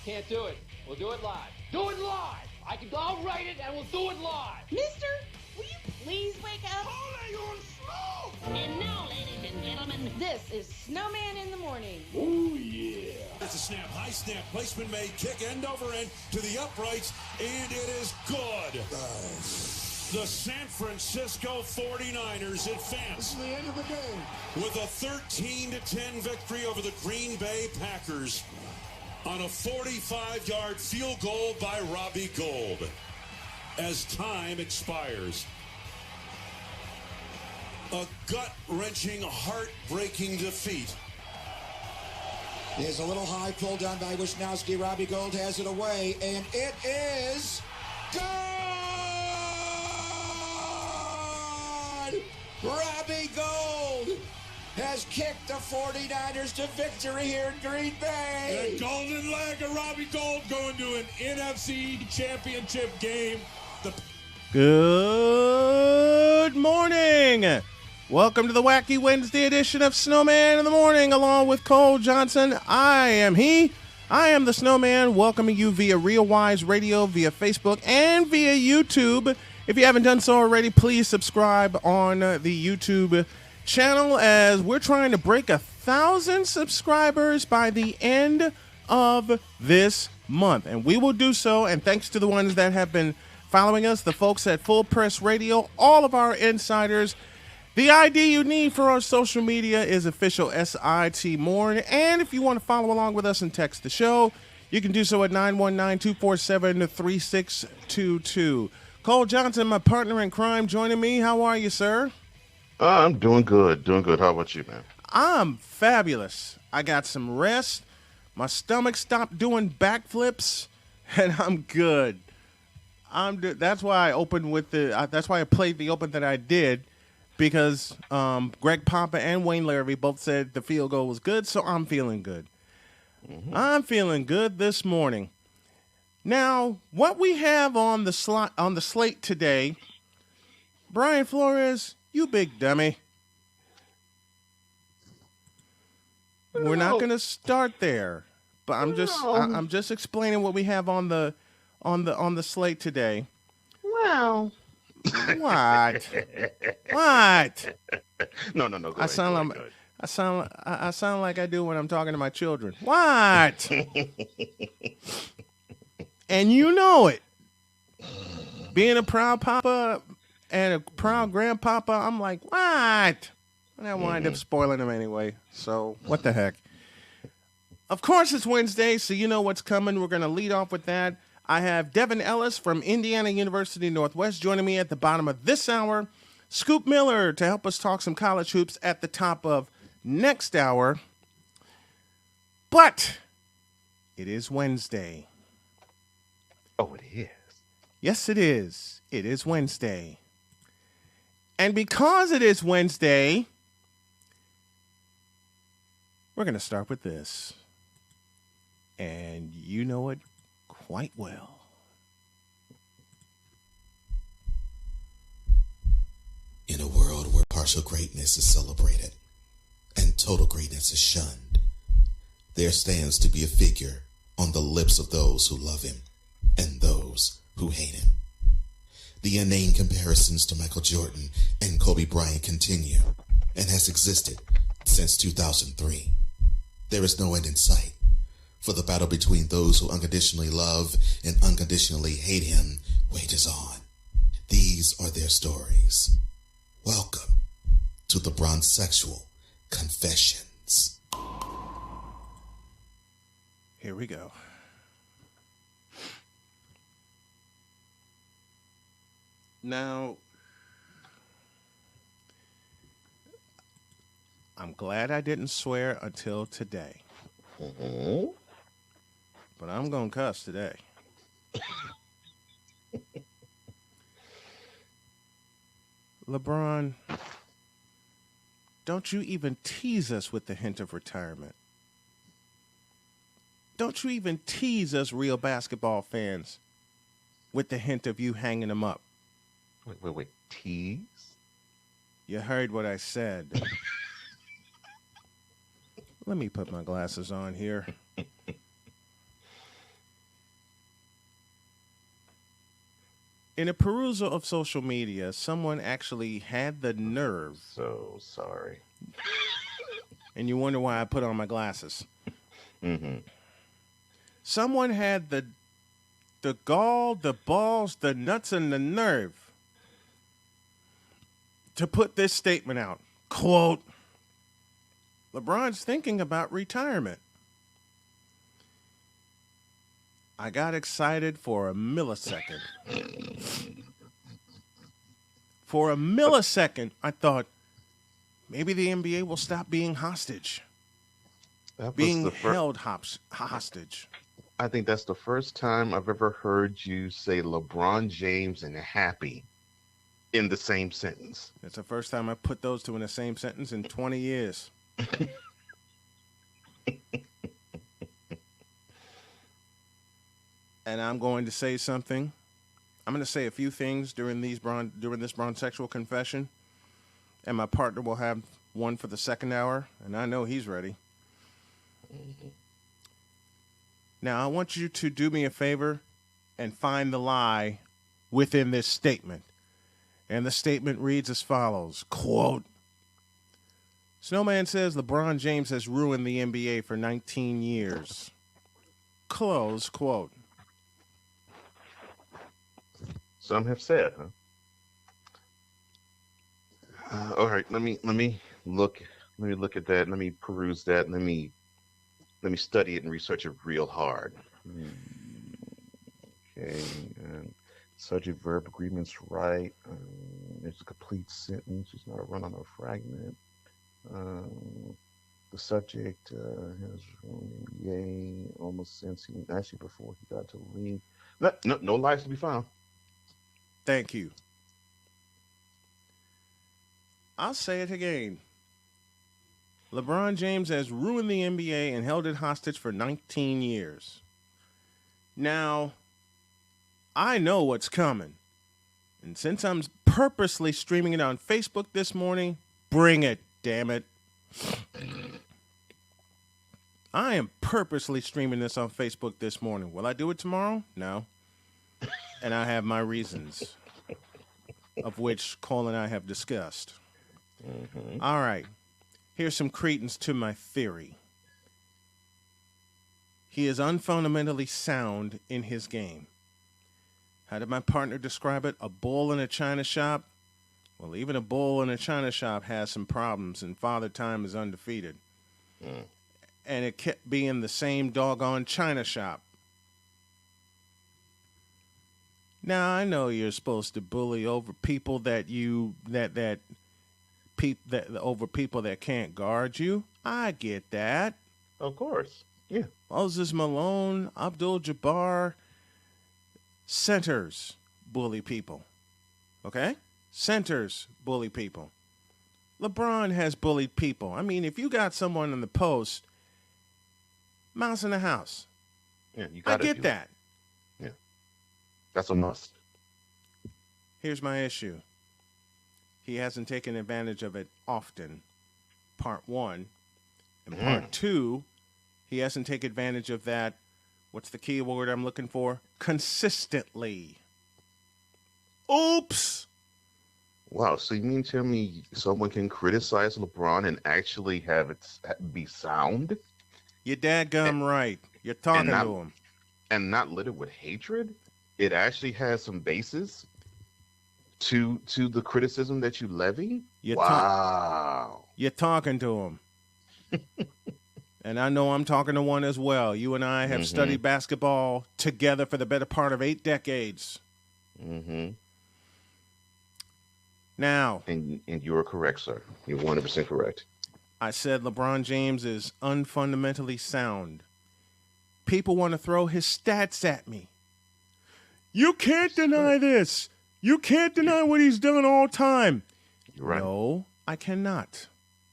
can't do it. We'll do it live. Do it live! I'll write it and we'll do it live! Mister, will you please wake up? And now, ladies and gentlemen, this is Snowman in the Morning. Oh, yeah. It's a snap, high snap, placement made, kick end over end to the uprights, and it is good. The San Francisco 49ers advance. This is the end of the game. With a 13-10 victory over the Green Bay Packers on a 45-yard field goal by Robbie Gould as time expires. A gut-wrenching, heart-breaking defeat. There's a little high pull down by Wisnowski. Robbie Gould has it away, and it is good! Robbie Gould has kicked the 49ers to victory here in Green Bay. The golden leg of Robbie Gould going to an NFC championship game. Good morning. Welcome to the Wacky Wednesday edition of Snowman in the Morning, along with Cole Johnson. I am he. I am the Snowman, welcoming you via Real Wise Radio, via Facebook, and via YouTube. If you haven't done so already, please subscribe on the YouTube channel, as we're trying to break 1,000 subscribers by the end of this month. And we will do so, and thanks to the ones that have been following us, the folks at Full Press Radio, all of our insiders. The ID you need for our social media is official SIT Morn. And if you want to follow along with us and text the show, you can do so at 919-247-3622. Cole Johnson, my partner in crime, joining me. How are you, sir? I'm doing good. Doing good. How about you, man? I'm fabulous. I got some rest. My stomach stopped doing backflips, and I'm good. That's why I opened with that's why I played the open that I did, because Greg Papa and Wayne Larrabee both said the field goal was good, so I'm feeling good. Mm-hmm. I'm feeling good this morning. Now, what we have on the slate today, Brian Flores, you big dummy. We're not going to start there, but I'm just explaining what we have on the slate today. Well, what? What? No. Go I sound like I do when I'm talking to my children. What? And you know it. Being a proud papa and a proud grandpapa, I'm like, what? And I wind up spoiling them anyway. So what the heck? Of course it's Wednesday, so you know what's coming. We're going to lead off with that. I have Devon Ellis from Indiana University Northwest joining me at the bottom of this hour. Scoop Miller to help us talk some college hoops at the top of next hour. But it is Wednesday. Oh, it is. Yes, it is. It is Wednesday. And because it is Wednesday, we're going to start with this. And you know it quite well. In a world where partial greatness is celebrated and total greatness is shunned, there stands to be a figure on the lips of those who love him and those who hate him. The inane comparisons to Michael Jordan and Kobe Bryant continue and has existed since 2003. There is no end in sight, for the battle between those who unconditionally love and unconditionally hate him wages on. These are their stories. Welcome to the Bronzexual Confessions. Here we go. Now, I'm glad I didn't swear until today. Mm-hmm. But I'm going to cuss today. LeBron, don't you even tease us with the hint of retirement. Don't you even tease us real basketball fans with the hint of you hanging them up. Wait. Tease? You heard what I said. Let me put my glasses on here. In a perusal of social media, someone actually had the nerve. So sorry. And you wonder why I put on my glasses. Mm-hmm. Someone had the gall, the balls, the nuts, and the nerve to put this statement out. Quote, LeBron's thinking about retirement. I got excited for a millisecond. For a millisecond, I thought, maybe the NBA will stop being hostage. Being held hostage. I think that's the first time I've ever heard you say LeBron James and happy in the same sentence. It's the first time I put those two in the same sentence in 20 years. And I'm going to say something. I'm going to say a few things during this Bronsexual confession. And my partner will have one for the second hour. And I know he's ready. Mm-hmm. Now, I want you to do me a favor and find the lie within this statement. And the statement reads as follows, quote, Snowman says LeBron James has ruined the NBA for 19 years. Close quote. Some have said, huh? All right, let me look at that. Let me peruse that. Let me study it and research it real hard. Okay, subject verb agreements right. It's a complete sentence. It's not a run on a fragment. The subject has NBA almost since before he got to the league. No lies to be found. Thank you. I'll say it again. LeBron James has ruined the NBA and held it hostage for 19 years. Now, I know what's coming. And since I'm purposely streaming it on Facebook this morning, bring it, damn it. I am purposely streaming this on Facebook this morning. Will I do it tomorrow? No. And I have my reasons, of which Cole and I have discussed. Mm-hmm. All right. Here's some credence to my theory. He is unfundamentally sound in his game. How did my partner describe it? A bull in a china shop? Well, even a bull in a china shop has some problems, and Father Time is undefeated. Mm. And it kept being the same doggone china shop. Now, I know you're supposed to bully over people over people that can't guard you. I get that. Of course. Yeah. Moses Malone, Abdul-Jabbar, centers bully people. Okay? Centers bully people. LeBron has bullied people. I mean, if you got someone in the post, mouse in the house. Yeah, you got I get that. Yeah. That's a must. Here's my issue. He hasn't taken advantage of it often. Part one. And part two, he hasn't taken advantage of that. What's the key word I'm looking for? Consistently. Oops. Wow. So you mean to tell me someone can criticize LeBron and actually have it be sound? You're dadgum right. You're talking to him. And not littered with hatred? It actually has some basis to the criticism that you levy? Wow. You're talking to him. And I know I'm talking to one as well. You and I have studied basketball together for the better part of 8 decades. Mm-hmm. Now. And you are correct, sir. You're 100% correct. I said LeBron James is unfundamentally sound. People want to throw his stats at me. You can't deny this. You can't deny what he's done all time. You're right. No, I cannot.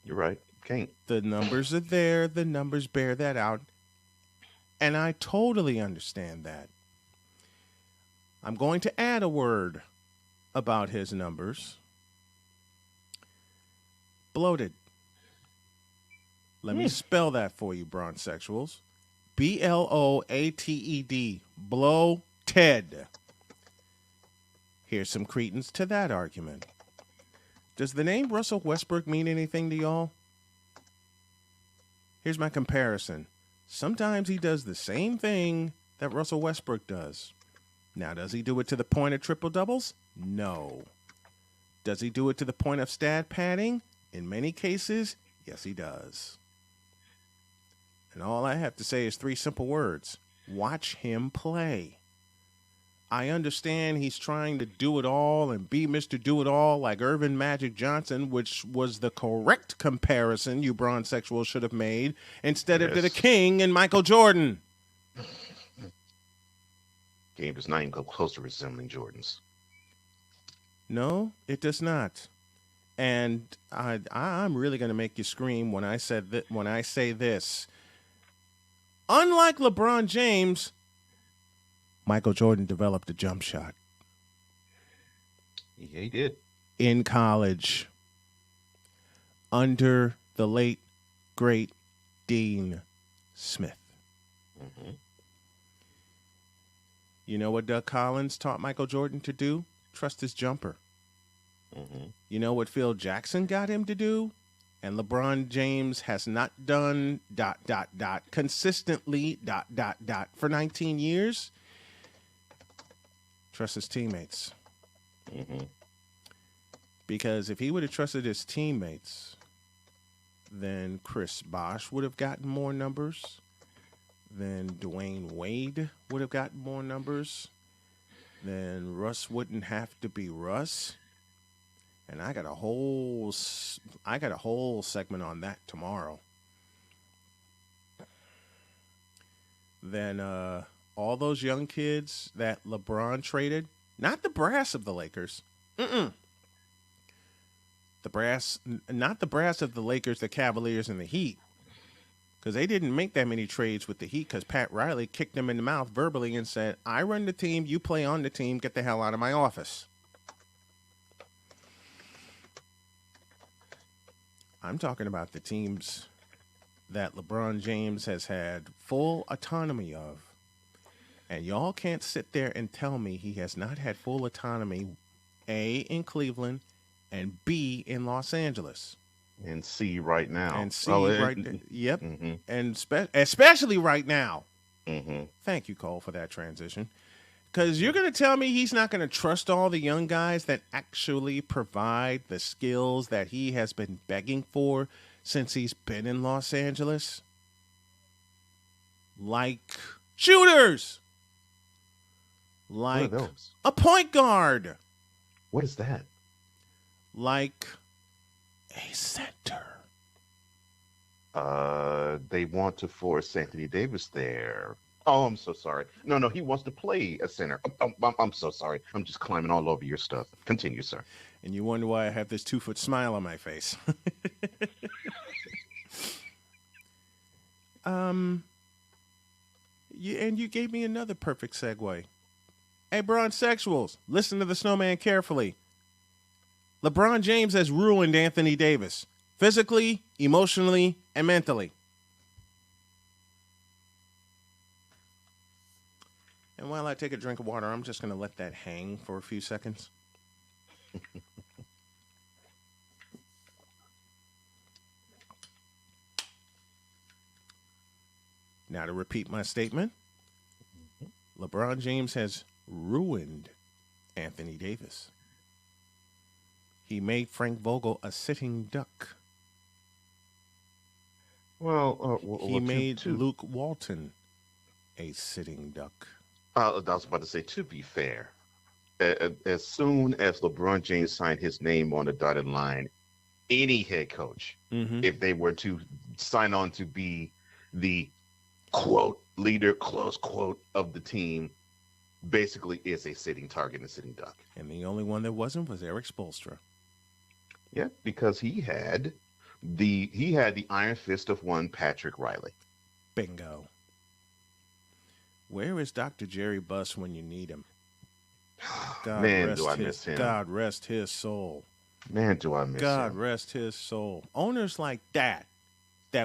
You're right. Can't. The numbers are there. The numbers bear that out. And I totally understand that. I'm going to add a word about his numbers. Bloated. Let me spell that for you, Bronsexuals. B-L-O-A-T-E-D. Bloated. Here's some credence to that argument. Does the name Russell Westbrook mean anything to y'all? Here's my comparison. Sometimes he does the same thing that Russell Westbrook does. Now, does he do it to the point of triple doubles? No. Does he do it to the point of stat padding? In many cases, yes, he does. And all I have to say is 3 simple words. Watch him play. I understand he's trying to do it all and be Mr. Do-It-All like Irvin Magic Johnson, which was the correct comparison you bronzexuals should have made, instead of to the King and Michael Jordan. Game does not even go close to resembling Jordan's. No, it does not. And I'm really going to make you scream when I say this. Unlike LeBron James, Michael Jordan developed a jump shot. Yeah, he did. In college. Under the late, great Dean Smith. Mm-hmm. You know what Doug Collins taught Michael Jordan to do? Trust his jumper. Mm-hmm. You know what Phil Jackson got him to do? And LeBron James has not done ... consistently ... for 19 years? Trust his teammates. Mm-hmm. Because if he would have trusted his teammates, then Chris Bosh would have gotten more numbers. Then Dwayne Wade would have gotten more numbers. Then Russ wouldn't have to be Russ. And I got a whole segment on that tomorrow. Then all those young kids that LeBron traded, not the brass of the Lakers. Not the brass of the Lakers, the Cavaliers, and the Heat. Because they didn't make that many trades with the Heat because Pat Riley kicked them in the mouth verbally and said, I run the team, you play on the team, get the hell out of my office. I'm talking about the teams that LeBron James has had full autonomy of. And y'all can't sit there and tell me he has not had full autonomy, A, in Cleveland, and B, in Los Angeles. And C right now. And C right now. Yep. Mm-hmm. And especially right now. Mm-hmm. Thank you, Cole, for that transition. Because you're going to tell me he's not going to trust all the young guys that actually provide the skills that he has been begging for since he's been in Los Angeles? Like shooters. Like a point guard. What is that? Like a center. They want to force Anthony Davis there. Oh, I'm so sorry. No, he wants to play a center. I'm so sorry. I'm just climbing all over your stuff. Continue, sir. And you wonder why I have this 2-foot smile on my face. You gave me another perfect segue. Hey, bronzexuals, listen to the Snowman carefully. LeBron James has ruined Anthony Davis, physically, emotionally, and mentally. And while I take a drink of water, I'm just going to let that hang for a few seconds. Now to repeat my statement, LeBron James has ruined Anthony Davis. He made Frank Vogel a sitting duck. Well, he made Luke Walton a sitting duck. I was about to say, to be fair, as soon as LeBron James signed his name on the dotted line, any head coach, if they were to sign on to be the quote leader, close quote, of the team, basically is a sitting target and a sitting duck. And the only one that wasn't was Eric Spoelstra. Yeah, because he had the iron fist of one Patrick Riley. Bingo. Where is Dr. Jerry Buss when you need him? Man, do I miss him. God rest his soul. Man, do I miss him. God rest his soul. Owners like that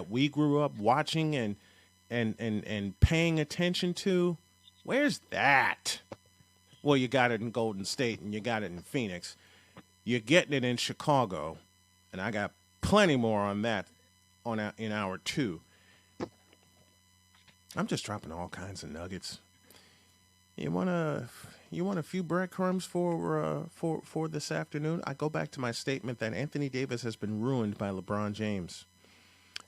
we grew up watching and paying attention to, where's that? Well, you got it in Golden State and you got it in Phoenix. You're getting it in Chicago, and I got plenty more on that in hour 2. I'm just dropping all kinds of nuggets. You want a few breadcrumbs for this afternoon? I go back to my statement that Anthony Davis has been ruined by LeBron James.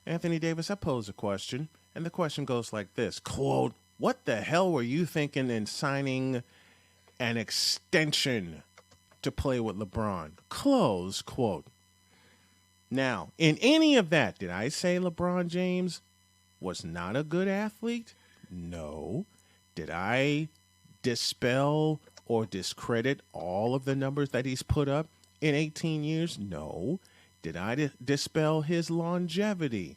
Anthony Davis, I pose a question, and the question goes like this, quote, "What the hell were you thinking in signing an extension to play with LeBron?" Close quote. Now, in any of that, did I say LeBron James was not a good athlete? No. Did I dispel or discredit all of the numbers that he's put up in 18 years? No. Did I dispel his longevity?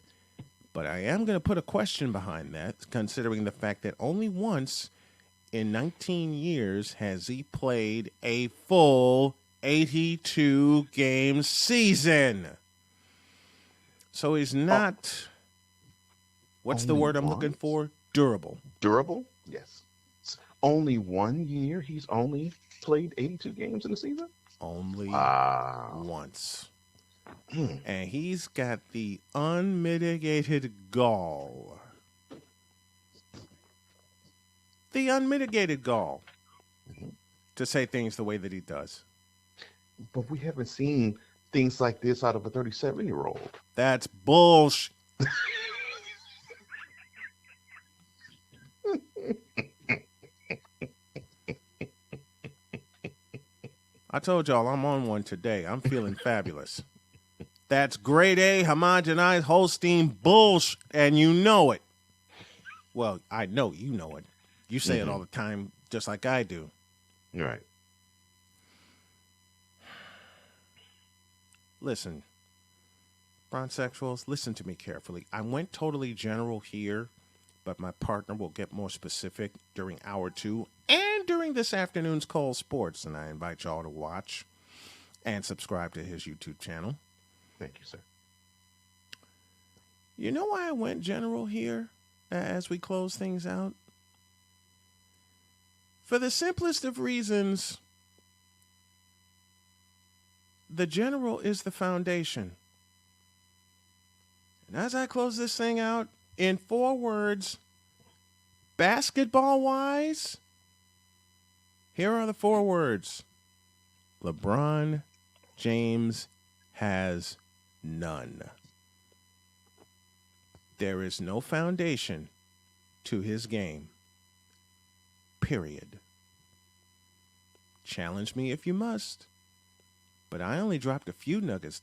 But I am going to put a question behind that, considering the fact that only once in 19 years has he played a full 82-game season. So he's not, what's the word I'm looking for? Durable. Durable? Yes. Only 1 year he's only played 82 games in the season? Only once. And he's got the unmitigated gall. The unmitigated gall to say things the way that he does. But we haven't seen things like this out of a 37-year-old. That's bullshit. I told y'all I'm on one today. I'm feeling fabulous. That's grade A, homogenized, Holstein bullshit, and you know it. Well, I know you know it. You say it all the time, just like I do. Right. Listen, bronsexuals, listen to me carefully. I went totally general here, but my partner will get more specific during hour 2 and during this afternoon's Cole Sports, and I invite y'all to watch and subscribe to his YouTube channel. Thank you, sir. You know why I went general here as we close things out? For the simplest of reasons, the general is the foundation. And as I close this thing out, in 4 words, basketball-wise, here are the 4 words. LeBron James has none. There is no foundation to his game. Period. Challenge me if you must. But I only dropped a few nuggets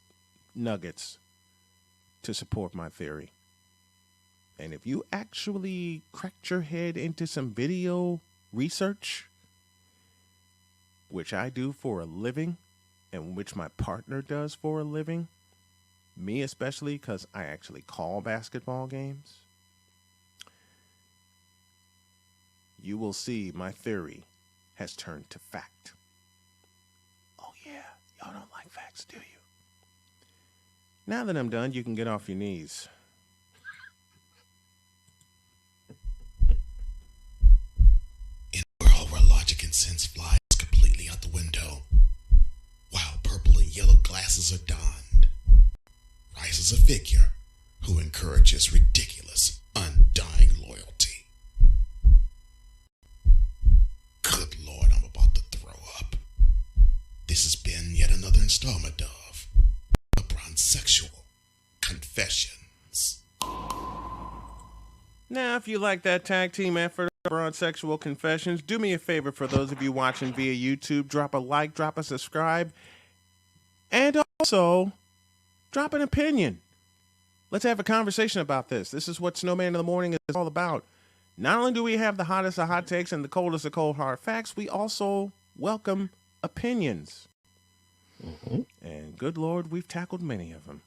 to support my theory. And if you actually cracked your head into some video research, which I do for a living, and which my partner does for a living, me especially, because I actually call basketball games, you will see my theory has turned to fact. Oh yeah, y'all don't like facts, do you? Now that I'm done, you can get off your knees. In a world where logic and sense flies completely out the window, while purple and yellow glasses are donned, rises a figure who encourages ridiculous, undying loyalty. Good Lord, I'm about to throw up. This has been yet another installment of LeBron Sexual Confessions. Now, if you like that tag team effort, LeBron Sexual Confessions, do me a favor for those of you watching via YouTube, drop a like, drop a subscribe, and also drop an opinion. Let's have a conversation about this. This is what Snowman in the Morning is all about. Not only do we have the hottest of hot takes and the coldest of cold hard facts, we also welcome opinions. And good Lord, we've tackled many of them.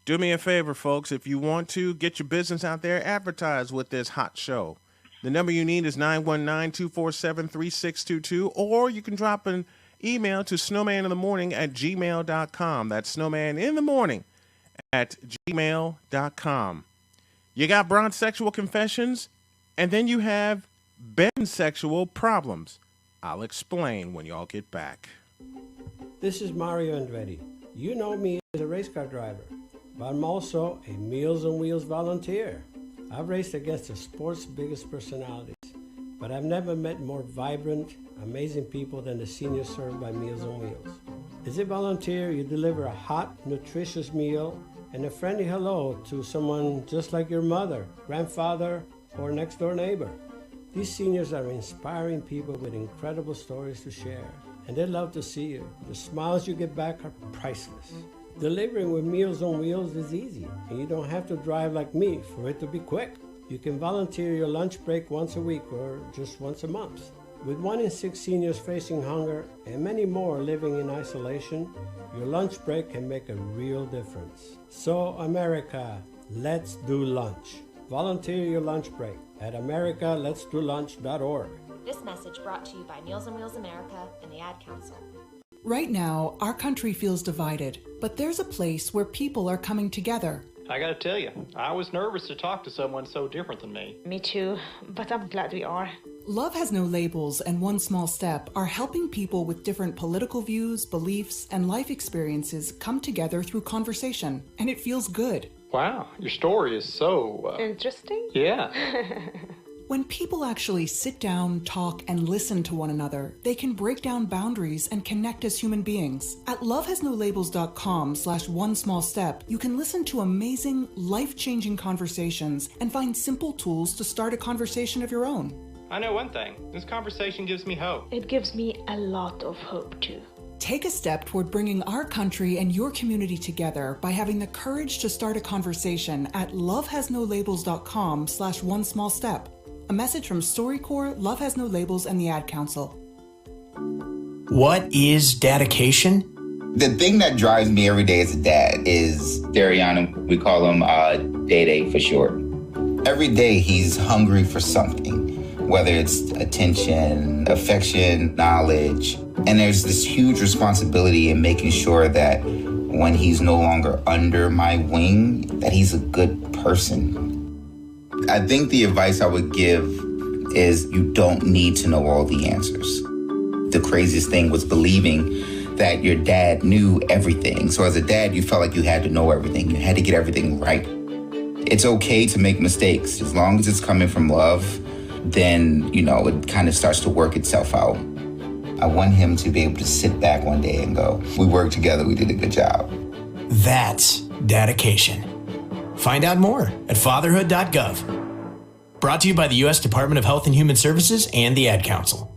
Do me a favor, folks. If you want to get your business out there, advertise with this hot show. The number you need is 919-247-3622, or you can drop an email to snowmaninthemorning@gmail.com. That's snowmaninthemorning@gmail.com. You got Bron's Sexual Confessions, and then you have Ben's Sexual Problems. I'll explain when y'all get back. This is Mario Andretti. You know me as a race car driver, but I'm also a Meals on Wheels volunteer. I've raced against the sport's biggest personalities, but I've never met more vibrant, amazing people than the seniors served by Meals on Wheels. As a volunteer, you deliver a hot, nutritious meal and a friendly hello to someone just like your mother, grandfather, or next door neighbor. These seniors are inspiring people with incredible stories to share, and they love to see you. The smiles you get back are priceless. Delivering with Meals on Wheels is easy, and you don't have to drive like me for it to be quick. You can volunteer your lunch break once a week or just once a month. With 1 in 6 seniors facing hunger and many more living in isolation, your lunch break can make a real difference. So, America, let's do lunch. Volunteer your lunch break at americaletsdolunch.org. This message brought to you by Meals on Wheels America and the Ad Council. Right now, our country feels divided, but there's a place where people are coming together. I gotta tell you, I was nervous to talk to someone so different than me. Me too, but I'm glad we are. Love Has No Labels and One Small Step are helping people with different political views, beliefs, and life experiences come together through conversation, and it feels good. Wow, your story is so... interesting? Yeah. When people actually sit down, talk, and listen to one another, they can break down boundaries and connect as human beings. At lovehasnolabels.com/onesmallstep, you can listen to amazing, life-changing conversations and find simple tools to start a conversation of your own. I know one thing. This conversation gives me hope. It gives me a lot of hope, too. Take a step toward bringing our country and your community together by having the courage to start a conversation at lovehasnolabels.com/onesmallstep. A message from StoryCorps, Love Has No Labels, and the Ad Council. What is dedication? The thing that drives me every day as a dad is Dariana. We call him Day for short. Every day he's hungry for something, whether it's attention, affection, knowledge. And there's this huge responsibility in making sure that when he's no longer under my wing, that he's a good person. I think the advice I would give is you don't need to know all the answers. The craziest thing was believing that your dad knew everything. So as a dad, you felt like you had to know everything. You had to get everything right. It's okay to make mistakes. As long as it's coming from love, then, it kind of starts to work itself out. I want him to be able to sit back one day and go, we worked together, we did a good job. That's dedication. Find out more at fatherhood.gov. Brought to you by the U.S. Department of Health and Human Services and the Ad Council.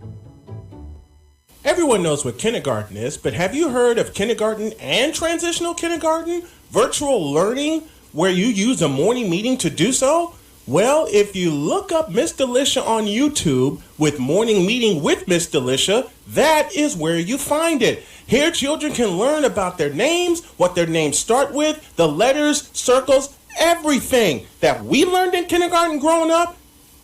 Everyone knows what kindergarten is, but have you heard of kindergarten and transitional kindergarten? Virtual learning, where you use a morning meeting to do so? Well, if you look up Miss Delisha on YouTube with Morning Meeting with Miss Delisha, that is where you find it. Here, children can learn about their names, what their names start with, the letters, circles, everything that we learned in kindergarten growing up,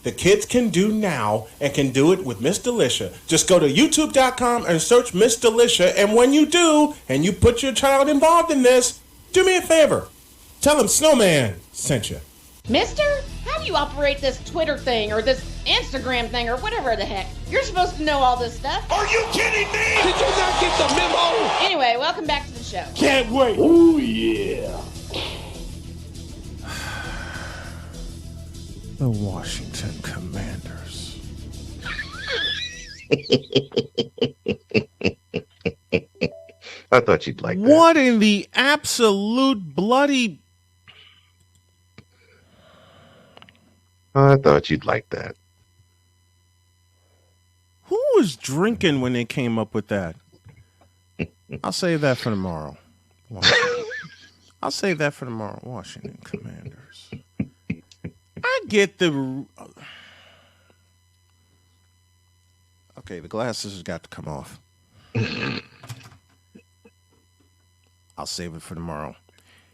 the kids can do now and can do it with Miss Delisha. Just go to youtube.com and search Miss Delisha, and when you do, and you put your child involved in this, do me a favor. Tell them Snowman sent you. Mister, how do you operate this Twitter thing or this Instagram thing or whatever the heck? You're supposed to know all this stuff. Are you kidding me? Did you not get the memo? Anyway, welcome back to the show. Can't wait. Oh, yeah. The Washington Commanders. I thought you'd like that. What in the absolute bloody... I thought you'd like that. Who was drinking when they came up with that? I'll save that for tomorrow. I'll save that for tomorrow. Washington Commanders. I get the... Okay, the glasses has got to come off. I'll save it for tomorrow.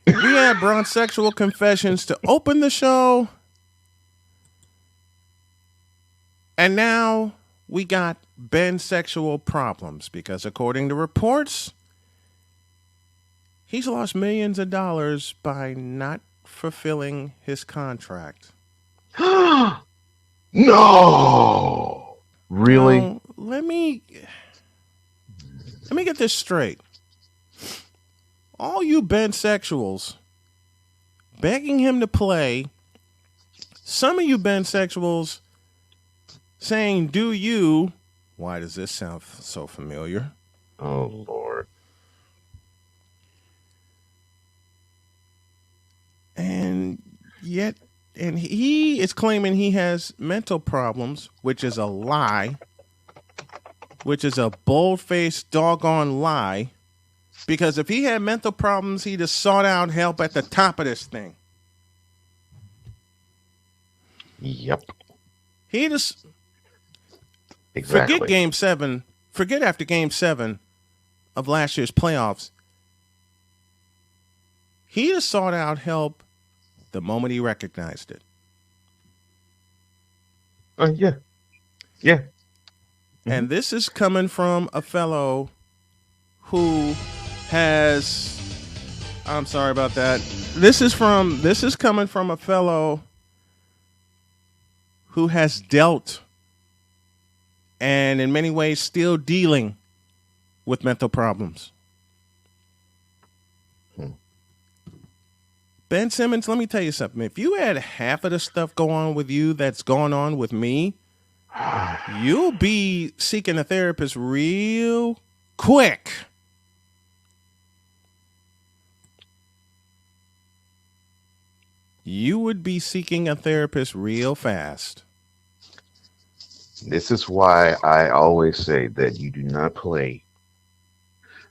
We had Bronzexual Confessions to open the show. And now we got Bensexual problems because according to reports, he's lost millions of dollars by not fulfilling his contract. No! Really? let me get this straight. All you bensexuals begging him to play, some of you bensexuals saying, do you? Why does this sound so familiar? Oh, Lord. And he is claiming he has mental problems, which is a lie, which is a bold-faced doggone lie. Because if he had mental problems, he'd have sought out help at the top of this thing. Yep. He just exactly. Forget Game 7. Forget after Game 7 of last year's playoffs. He just sought out help the moment he recognized it. Yeah. Yeah. And this is coming from a fellow who has, I'm sorry about that. This is coming from a fellow who has dealt and in many ways still dealing with mental problems. Ben Simmons, let me tell you something. If you had half of the stuff go on with you that's going on with me, you'll be seeking a therapist real quick. You would be seeking a therapist real fast. This is why I always say that you do not play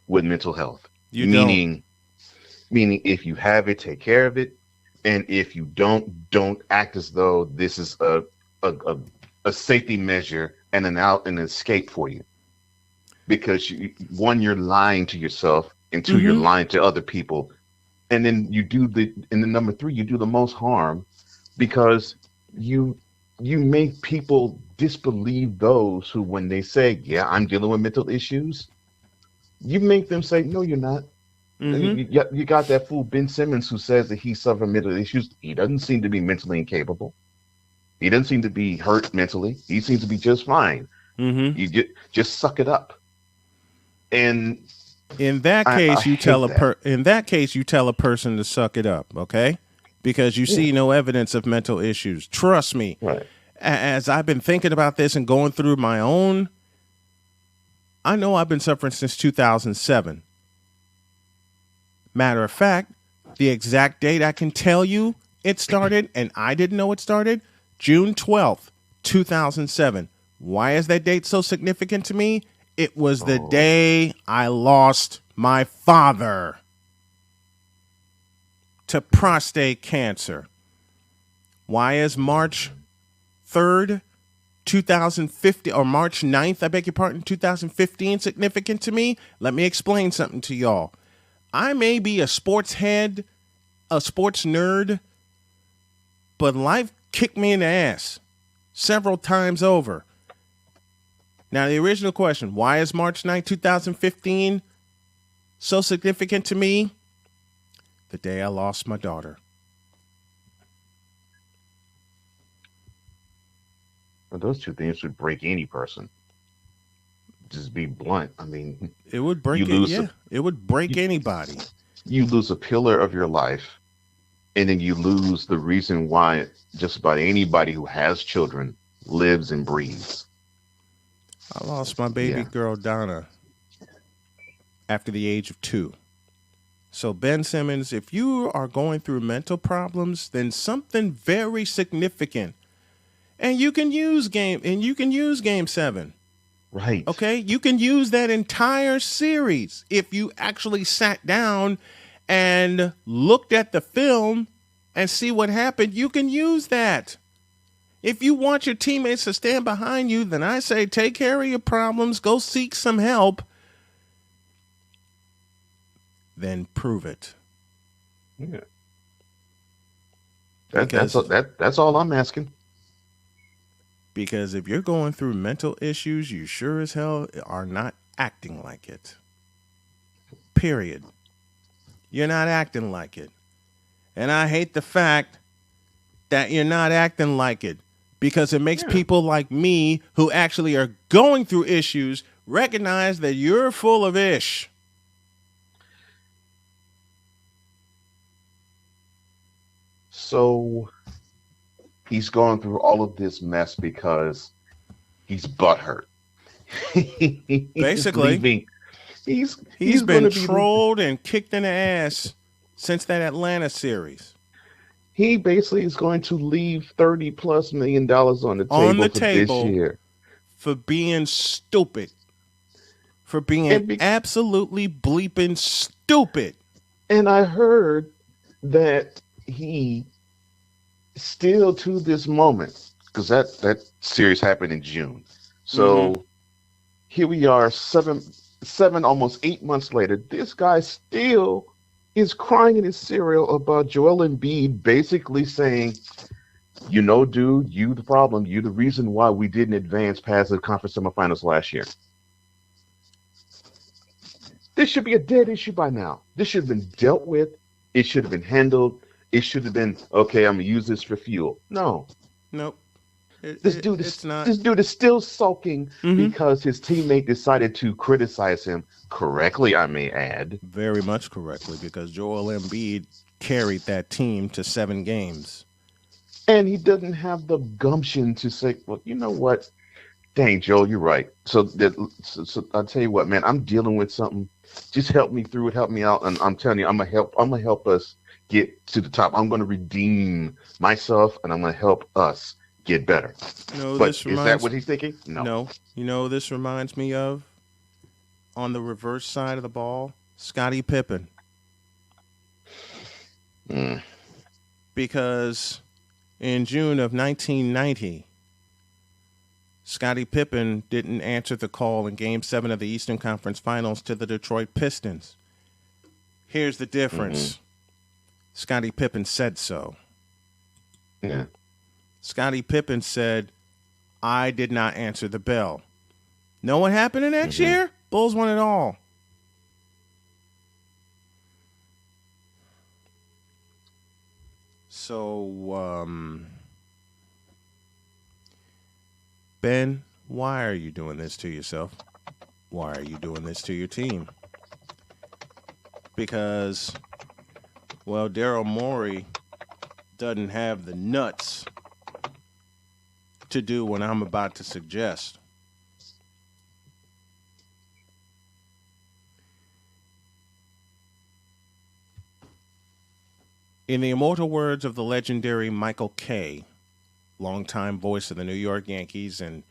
with mental health. Meaning if you have it, take care of it. And if you don't act as though this is a safety measure and an escape for you. Because you're lying to yourself, and two, you're lying to other people. And then number three, you do the most harm because you make people disbelieve those who, when they say, yeah, I'm dealing with mental issues, you make them say, no, you're not. You got that fool Ben Simmons who says that he suffered mental issues. He doesn't seem to be mentally incapable. He doesn't seem to be hurt mentally. He seems to be just fine. You just suck it up. And in that case, you tell a person to suck it up, okay? Because you see no evidence of mental issues. Trust me. Right. As I've been thinking about this and going through my own, I know I've been suffering since 2007. Matter of fact, the exact date I can tell you it started, and I didn't know it started, June 12th, 2007. Why is that date so significant to me? It was the day I lost my father to prostate cancer. Why is March 3rd, 2015, or March 9th, I beg your pardon, 2015 significant to me? Let me explain something to y'all. I may be a sports head, a sports nerd, but life kicked me in the ass several times over. Now, the original question, why is March 9th, 2015 so significant to me? The day I lost my daughter. Well, those two things would break any person. Just be blunt. I mean, it would break it would break anybody. You lose a pillar of your life, and then you lose the reason why just about anybody who has children lives and breathes. I lost my baby girl Donna after the age of 2. So Ben Simmons, if you are going through mental problems, then something very significant, and you can use Game 7. Right. Okay, you can use that entire series if you actually sat down and looked at the film and see what happened. You can use that. If you want your teammates to stand behind you, then I say take care of your problems, go seek some help, then prove it. Yeah. That's all I'm asking. Because if you're going through mental issues, you sure as hell are not acting like it. Period. You're not acting like it. And I hate the fact that you're not acting like it. because it makes people like me who actually are going through issues recognize that you're full of ish. So he's going through all of this mess because he's butthurt. Basically, he's been trolled and kicked in the ass since that Atlanta series. He basically is going to leave $30+ million on the table this year for being stupid, for being absolutely bleeping stupid. And I heard that he still to this moment, because that series happened in June. So here we are, seven, almost 8 months later. This guy still is crying in his cereal about Joel Embiid basically saying, dude, you the problem. You the reason why we didn't advance past the conference semifinals last year. This should be a dead issue by now. This should have been dealt with. It should have been handled. It should have been, okay, I'm going to use this for fuel. No. Nope. This dude is still sulking because his teammate decided to criticize him correctly, I may add. Very much correctly, because Joel Embiid carried that team to 7 games. And he doesn't have the gumption to say, well, you know what? Dang, Joel, you're right. So I'll tell you what, man, I'm dealing with something. Just help me through it, help me out, and I'm telling you, I'm gonna help us get to the top. I'm gonna redeem myself, and I'm gonna help us get better. But is that what he's thinking? No. You know this reminds me of? On the reverse side of the ball, Scottie Pippen. Because in June of 1990, Scottie Pippen didn't answer the call in Game 7 of the Eastern Conference Finals to the Detroit Pistons. Here's the difference. Scottie Pippen said so. Yeah. Scottie Pippen said, I did not answer the bell. Know what happened the next year? Bulls won it all. So, Ben, why are you doing this to yourself? Why are you doing this to your team? Because, well, Daryl Morey doesn't have the nuts to do what I'm about to suggest. In the immortal words of the legendary Michael Kay, longtime voice of the New York Yankees and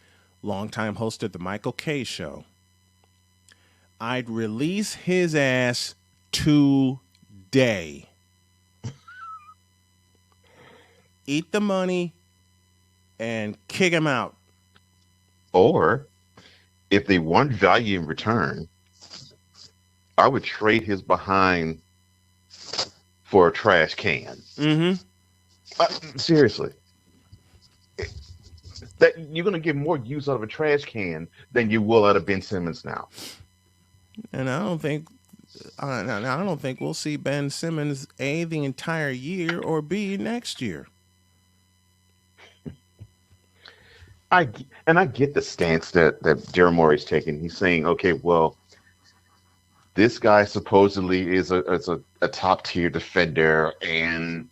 longtime host of the Michael Kay Show, I'd release his ass today. Eat the money and kick him out. Or, if they want value in return, I would trade his behind for a trash can. Seriously. That you're going to get more use out of a trash can than you will out of Ben Simmons now. And I don't think we'll see Ben Simmons A, the entire year, or B, next year. I get the stance that Daryl Morey's taking. He's saying, okay, well, this guy supposedly is a top tier defender, and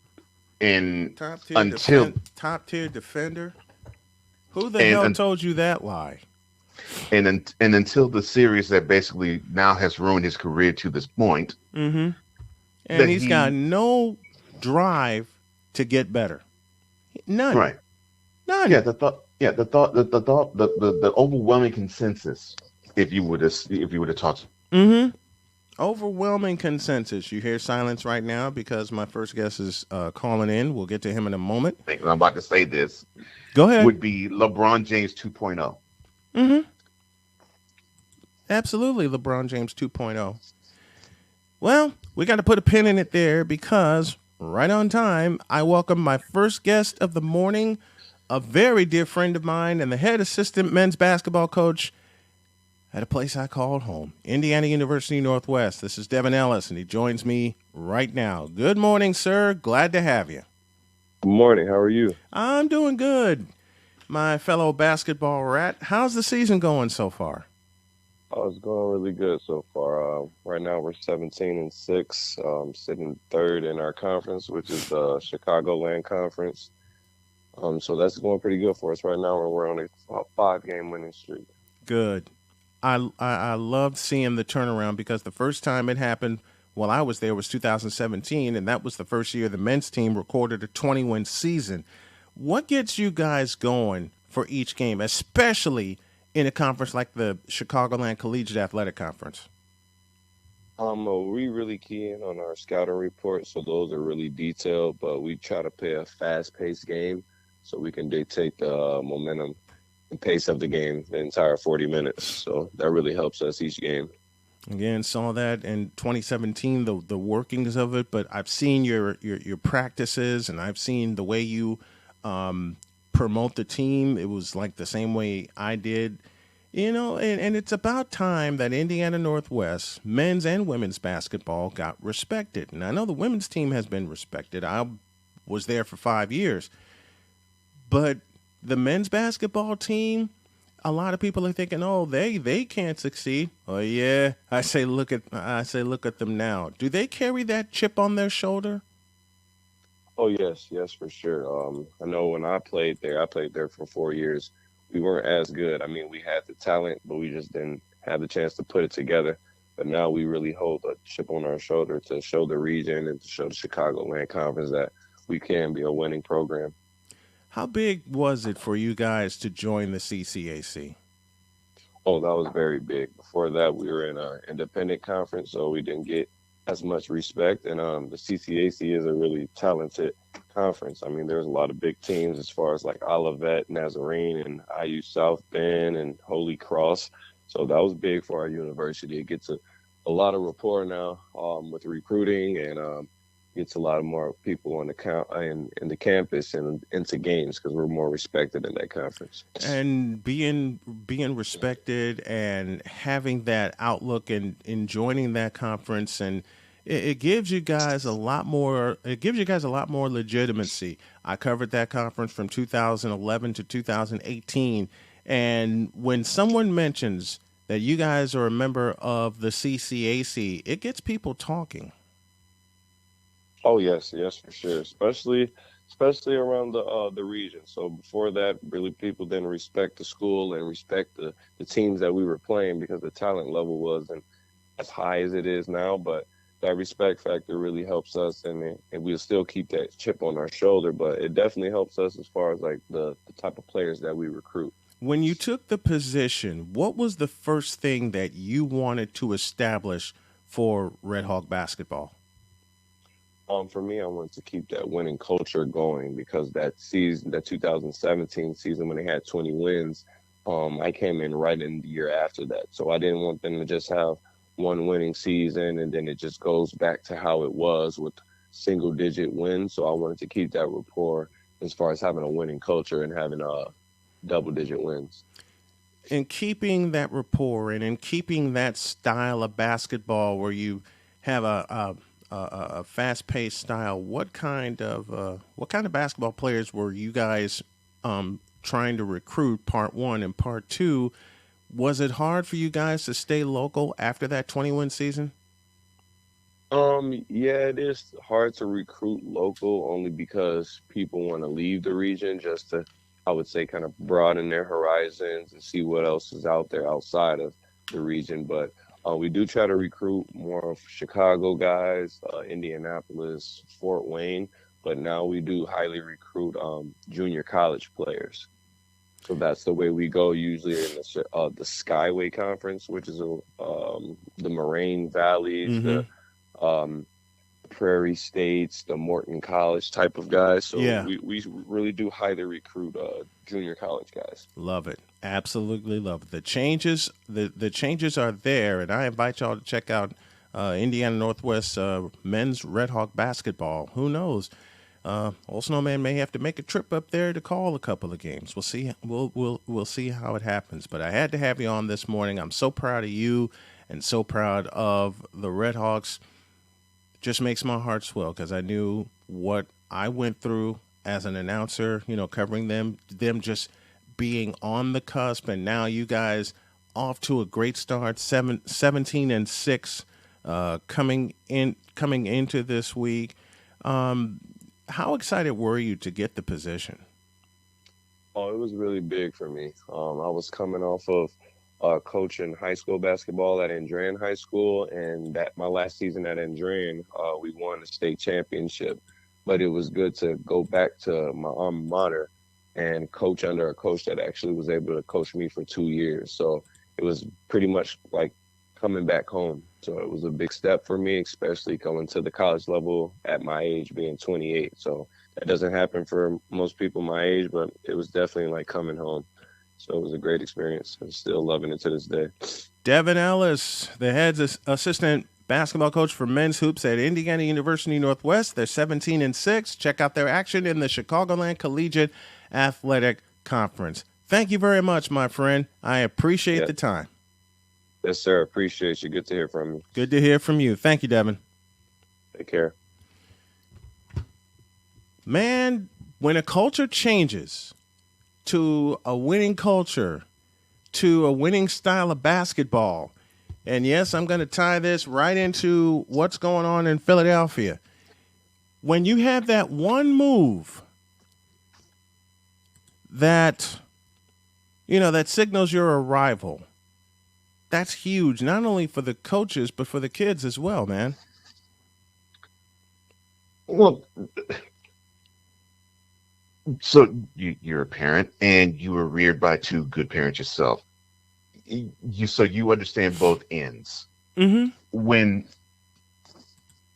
top tier defender. Who the hell told you that lie? And until the series that basically now has ruined his career to this point, and he's got no drive to get better. None. Right. None. Yeah. The overwhelming consensus, if you would have talked. Overwhelming consensus. You hear silence right now because my first guest is calling in. We'll get to him in a moment. I think I'm about to say this. Go ahead. Would be LeBron James 2.0. Absolutely, LeBron James 2.0. Well, we got to put a pin in it there because right on time, I welcome my first guest of the morning, a very dear friend of mine and the head assistant men's basketball coach at a place I called home, Indiana University Northwest. This is Devon Ellis, and he joins me right now. Good morning, sir. Glad to have you. Good morning. How are you? I'm doing good. my fellow basketball rat. How's the season going so far? Oh, it's going really good so far. Right now we're 17-6, sitting third in our conference, which is the Chicagoland Conference. So that's going pretty good for us right now. We're on a 5-game winning streak. Good. I loved seeing the turnaround because the first time it happened while I was there was 2017, and that was the first year the men's team recorded a 20-win season. What gets you guys going for each game, especially in a conference like the Chicagoland Collegiate Athletic Conference? We really key in on our scouting reports, so those are really detailed, but we try to play a fast-paced game so we can dictate the momentum and pace of the game the entire 40 minutes. So that really helps us each game. Again, saw that in 2017, the workings of it, but I've seen your practices, and I've seen the way you promote the team. It was like the same way I did, and it's about time that Indiana Northwest men's and women's basketball got respected. And I know the women's team has been respected. I was there for 5 years, but the men's basketball team, a lot of people are thinking, oh, they can't succeed. Oh yeah, I say look at them now. Do they carry that chip on their shoulder? Oh yes, for sure. I know when I played there for 4 years. We weren't as good. I mean, we had the talent, but we just didn't have the chance to put it together. But now we really hold a chip on our shoulder to show the region and to show the Chicagoland Conference that we can be a winning program. How big was it for you guys to join the CCAC? Oh, that was very big. Before that, we were in an independent conference, so we didn't get as much respect. And the CCAC is a really talented conference. I mean, there's a lot of big teams as far as like Olivet, Nazarene, and IU South Bend, and Holy Cross. So that was big for our university. It gets a lot of rapport now with recruiting, and gets a lot of more people on in the campus and into games because we're more respected in that conference. And being respected and having that outlook and joining that conference, and it gives you guys a lot more. It gives you guys a lot more legitimacy. I covered that conference from 2011 to 2018, and when someone mentions that you guys are a member of the CCAC, it gets people talking. Oh yes, for sure. Especially around the region. So before that, really people didn't respect the school and respect the teams that we were playing because the talent level wasn't as high as it is now. But that respect factor really helps us, and we'll still keep that chip on our shoulder. But it definitely helps us as far as like the type of players that we recruit. When you took the position, what was the first thing that you wanted to establish for Red Hawk basketball? For me, I wanted to keep that winning culture going because that season, that 2017 season when they had 20 wins, I came in right in the year after that. So I didn't want them to just have one winning season and then it just goes back to how it was with single-digit wins. So I wanted to keep that rapport as far as having a winning culture and having double-digit wins. In keeping that rapport and in keeping that style of basketball where you have a fast-paced style, what kind of basketball players were you guys trying to recruit, part one? And part two, was it hard for you guys to stay local after that 20-win season? Yeah, it is hard to recruit local only because people want to leave the region just to, I would say, kind of broaden their horizons and see what else is out there outside of the region. But we do try to recruit more of Chicago guys, Indianapolis, Fort Wayne, but now we do highly recruit junior college players. So that's the way we go usually in the Skyway Conference, which is the Moraine Valleys, the Prairie States, the Morton College type of guys. So yeah, we really do highly recruit junior college guys. Love it. Absolutely love it. The changes are there, and I invite y'all to check out Indiana Northwest men's Red Hawk basketball. Who knows? Old Snowman may have to make a trip up there to call a couple of games. We'll see. We'll see how it happens. But I had to have you on this morning. I'm so proud of you and so proud of the Red Hawks. Just makes my heart swell because I knew what I went through as an announcer, covering them just being on the cusp, and now you guys off to a great start, 17-6, coming into this week. How excited were you to get the position? Oh, it was really big for me. I was coming off of coaching high school basketball at Andrean High School, and that my last season at Andrean, we won the state championship. But it was good to go back to my alma mater and coach under a coach that actually was able to coach me for 2 years. So it was pretty much like coming back home. So it was a big step for me, especially coming to the college level at my age, being 28. So that doesn't happen for most people my age, but it was definitely like coming home. So it was a great experience. I'm still loving it to this day. Devon Ellis, the head's assistant basketball coach for men's hoops at Indiana University Northwest. They're 17-6. Check out their action in the Chicagoland Collegiate Athletic Conference. Thank you very much, my friend. I appreciate the time. Yes, sir. Appreciate you. Good to hear from you. Good to hear from you. Thank you, Devon. Take care. Man, when a culture changes to a winning culture, to a winning style of basketball, and yes, I'm going to tie this right into what's going on in Philadelphia. When you have that one move that, that signals your arrival, that's huge, not only for the coaches, but for the kids as well, man. Well, so you're a parent, and you were reared by two good parents yourself. So you understand both ends. Mm-hmm.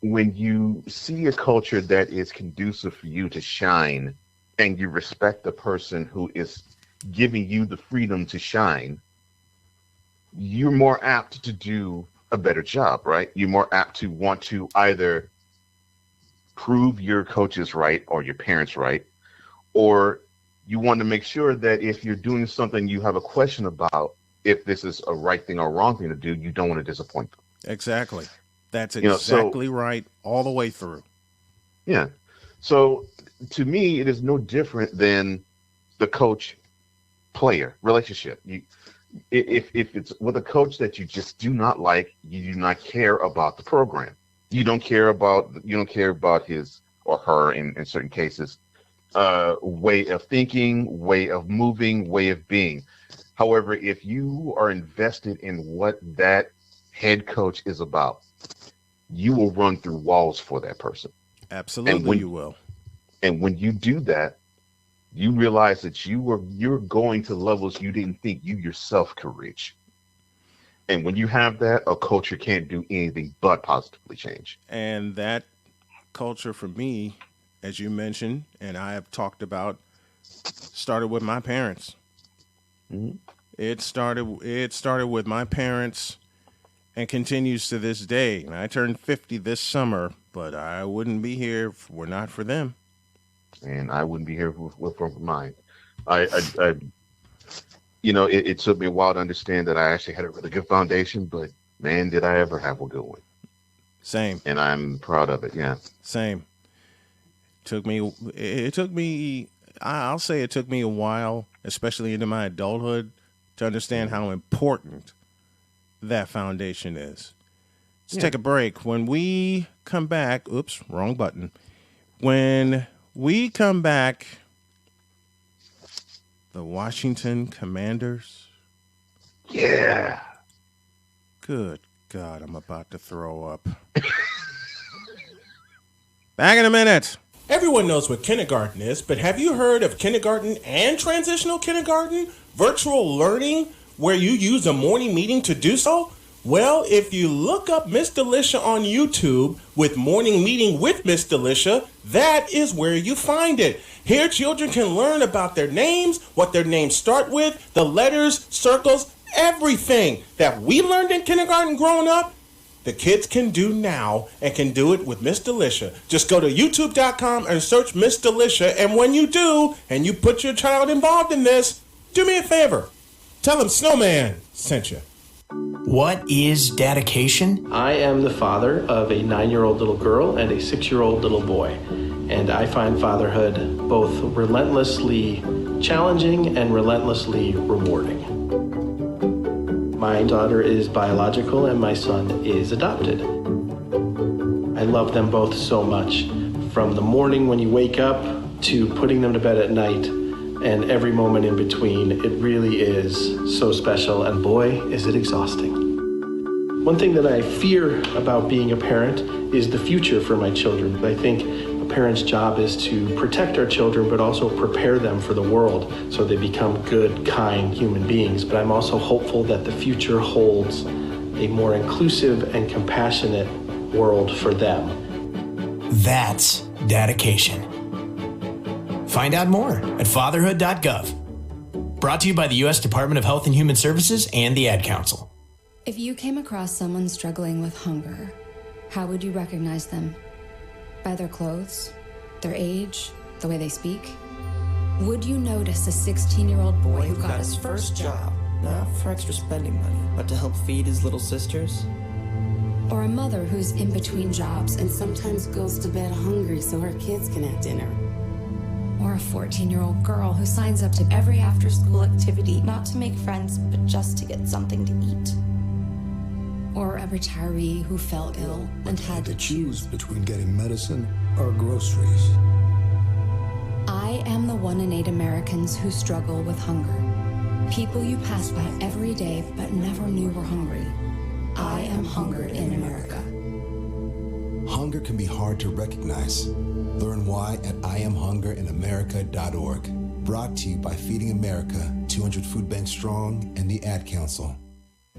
When you see a culture that is conducive for you to shine, and you respect the person who is giving you the freedom to shine, you're more apt to do a better job, right? You're more apt to want to either prove your coaches right or your parents right, or you want to make sure that if you're doing something you have a question about, if this is a right thing or wrong thing to do, you don't want to disappoint them. Exactly. That's exactly right all the way through. Yeah. So to me, it is no different than the coach-player relationship. If it's with a coach that you just do not like, you do not care about the program. You don't care about his or her in certain cases, way of thinking, way of moving, way of being. However, if you are invested in what that head coach is about, you will run through walls for that person. Absolutely, you will. And when you do that, you realize that you're going to levels you didn't think you yourself could reach. And when you have that, a culture can't do anything but positively change. And that culture for me, as you mentioned, and I have talked about, started with my parents. Mm-hmm. It started with my parents and continues to this day. And I turned 50 this summer, but I wouldn't be here if it were not for them. And I wouldn't be here with mine. It took me a while to understand that I actually had a really good foundation, but man, did I ever have a good one. Same. And I'm proud of it. Yeah. Same. It took me a while, especially into my adulthood, to understand how important that foundation is. Let's take a break. When we come back, wrong button. When we come back, the Washington Commanders. Yeah. Good God, I'm about to throw up. Back in a minute. Everyone knows what kindergarten is, but have you heard of kindergarten and transitional kindergarten? Virtual learning, where you use a morning meeting to do so? Well, if you look up Miss Delisha on YouTube with Morning Meeting with Miss Delisha, that is where you find it. Here, children can learn about their names, what their names start with, the letters, circles, everything that we learned in kindergarten growing up. The kids can do now and can do it with Miss Delisha. Just go to youtube.com and search Miss Delisha, and when you do, and you put your child involved in this, do me a favor. Tell them Snowman sent you. What is dedication? I am the father of a 9-year-old little girl and a 6-year-old little boy. And I find fatherhood both relentlessly challenging and relentlessly rewarding. My daughter is biological and my son is adopted. I love them both so much, from the morning when you wake up to putting them to bed at night and every moment in between. It really is so special, and boy, is it exhausting. One thing that I fear about being a parent is the future for my children. I think a parent's job is to protect our children, but also prepare them for the world so they become good, kind human beings. But I'm also hopeful that the future holds a more inclusive and compassionate world for them. That's dedication. Find out more at fatherhood.gov. Brought to you by the U.S. Department of Health and Human Services and the Ad Council. If you came across someone struggling with hunger, how would you recognize them? By their clothes, their age, the way they speak? Would you notice a 16-year-old boy who got his first job, not for extra spending money, but to help feed his little sisters? Or a mother who's in between jobs and sometimes goes to bed hungry so her kids can have dinner? Or a 14-year-old girl who signs up to every after-school activity, not to make friends, but just to get something to eat? Or a retiree who fell ill and had to choose between getting medicine or groceries. I am the 1 in 8 Americans who struggle with hunger. People you pass by every day but never knew were hungry. I am hunger in America. Hunger can be hard to recognize. Learn why at IamHungerInAmerica.org. Brought to you by Feeding America, 200 Food Banks Strong, and the Ad Council.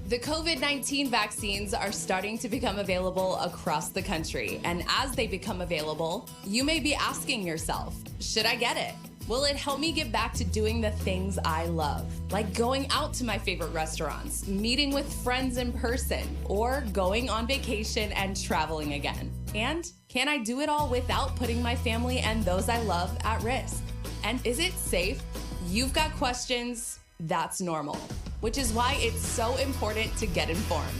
The COVID-19 vaccines are starting to become available across the country. And as they become available, you may be asking yourself, should I get it? Will it help me get back to doing the things I love? Like going out to my favorite restaurants, meeting with friends in person, or going on vacation and traveling again? And can I do it all without putting my family and those I love at risk? And is it safe? You've got questions. That's normal, which is why it's so important to get informed.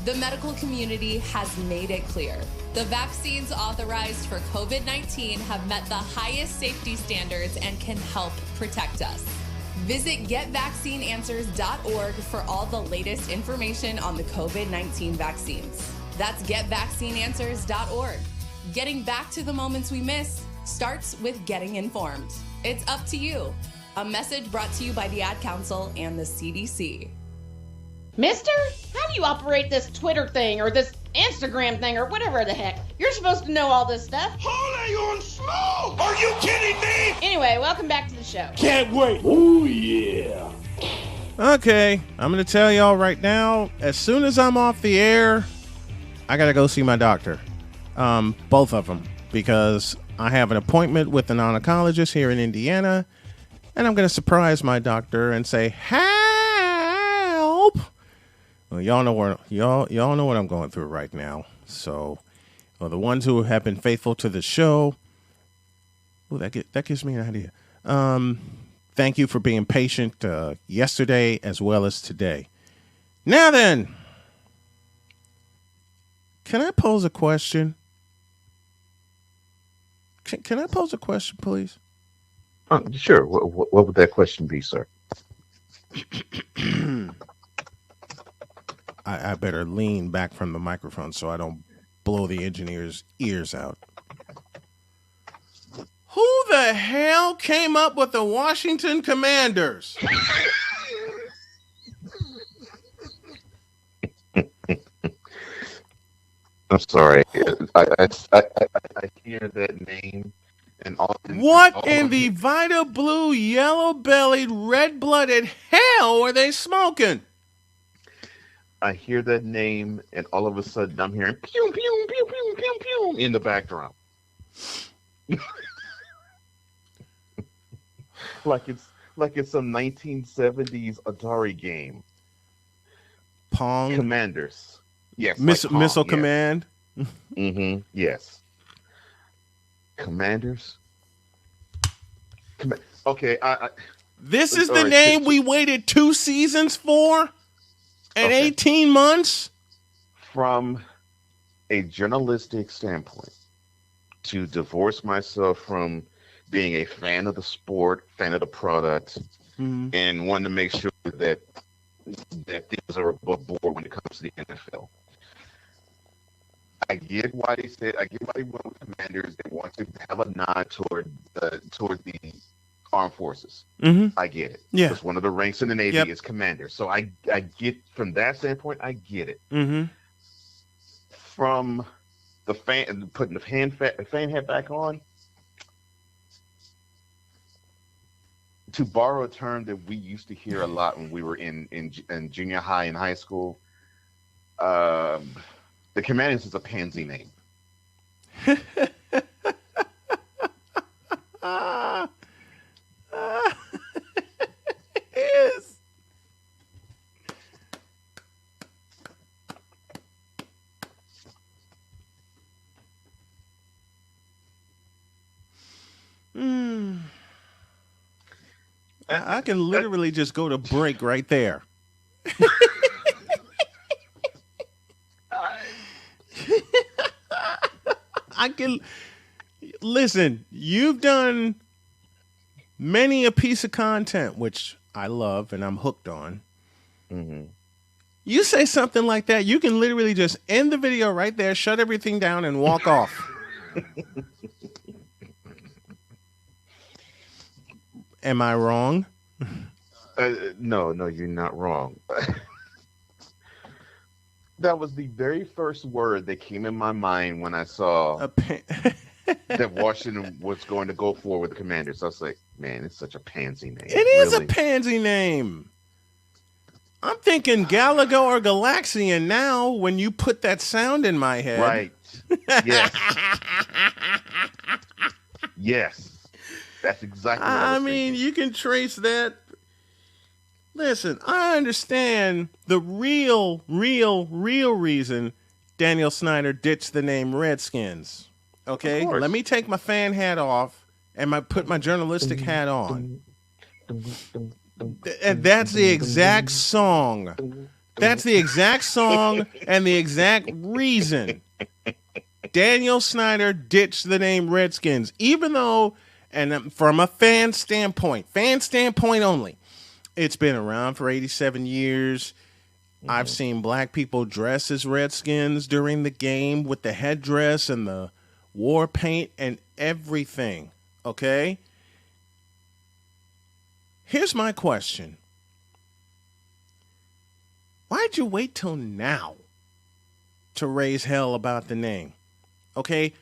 The medical community has made it clear. The vaccines authorized for COVID-19 have met the highest safety standards and can help protect us. Visit getvaccineanswers.org for all the latest information on the COVID-19 vaccines. That's getvaccineanswers.org. Getting back to the moments we miss starts with getting informed. It's up to you. A message brought to you by the Ad Council and the CDC. Mister, how do you operate this Twitter thing or this Instagram thing or whatever the heck? You're supposed to know all this stuff. Holy on smoke! Are you kidding me? Anyway, welcome back to the show. Can't wait. Oh, yeah. Okay, I'm going to tell y'all right now, as soon as I'm off the air, I got to go see my doctor. Both of them, because I have an appointment with an oncologist here in Indiana. And I'm going to surprise my doctor and say, help. Well, y'all know what I'm going through right now. So, the ones who have been faithful to the show, that gives me an idea. Thank you for being patient yesterday as well as today. Now then, can I pose a question? Can I pose a question, please? Sure. What would that question be, sir? I better lean back from the microphone so I don't blow the engineer's ears out. Who the hell came up with the Washington Commanders? I'm sorry. I hear that name. What in the Vita Blue, yellow-bellied, red-blooded hell were they smoking? I hear that name, and all of a sudden I'm hearing pew, pew, pew, pew, pew, pew in the background. like it's some 1970s Atari game. Pong? Commanders. Yes. Missile yes. Command? Mm-hmm. Yes. Commanders. Okay, this is the name we waited 2 seasons for, and 18 months. From a journalistic standpoint, to divorce myself from being a fan of the sport, fan of the product, and wanting to make sure that things are above board when it comes to the NFL. I get why they went with Commanders. They want to have a nod toward the armed forces. I get it. Yeah. Because one of the ranks in the Navy is commander. So I get, from that standpoint, I get it. From the fan, putting the fan hat back on, to borrow a term that we used to hear a lot when we were in junior high and high school, the Commanders is a pansy name. It is. I can literally just go to break right there. I can listen. You've done many a piece of content, which I love and I'm hooked on. You say something like that, you can literally just end the video right there, shut everything down, and walk off. Am I wrong? No, you're not wrong. That was the very first word that came in my mind when I saw that Washington was going to go forward with the Commanders. I was like, man, it's such a pansy name. It is a pansy name. I'm thinking Galago or Galaxian now when you put that sound in my head. Right. Yes. Yes. That's exactly what I was thinking. You can trace that. Listen, I understand the real reason Daniel Snyder ditched the name Redskins. Okay? Let me take my fan hat off and put my journalistic hat on. And that's the exact song. That's the exact song and the exact reason Daniel Snyder ditched the name Redskins. Even though, and from a fan standpoint only, it's been around for 87 years. I've seen black people dress as Redskins during the game with the headdress and the war paint and everything. Okay? Here's my question. Why'd you wait till now to raise hell about the name? Okay?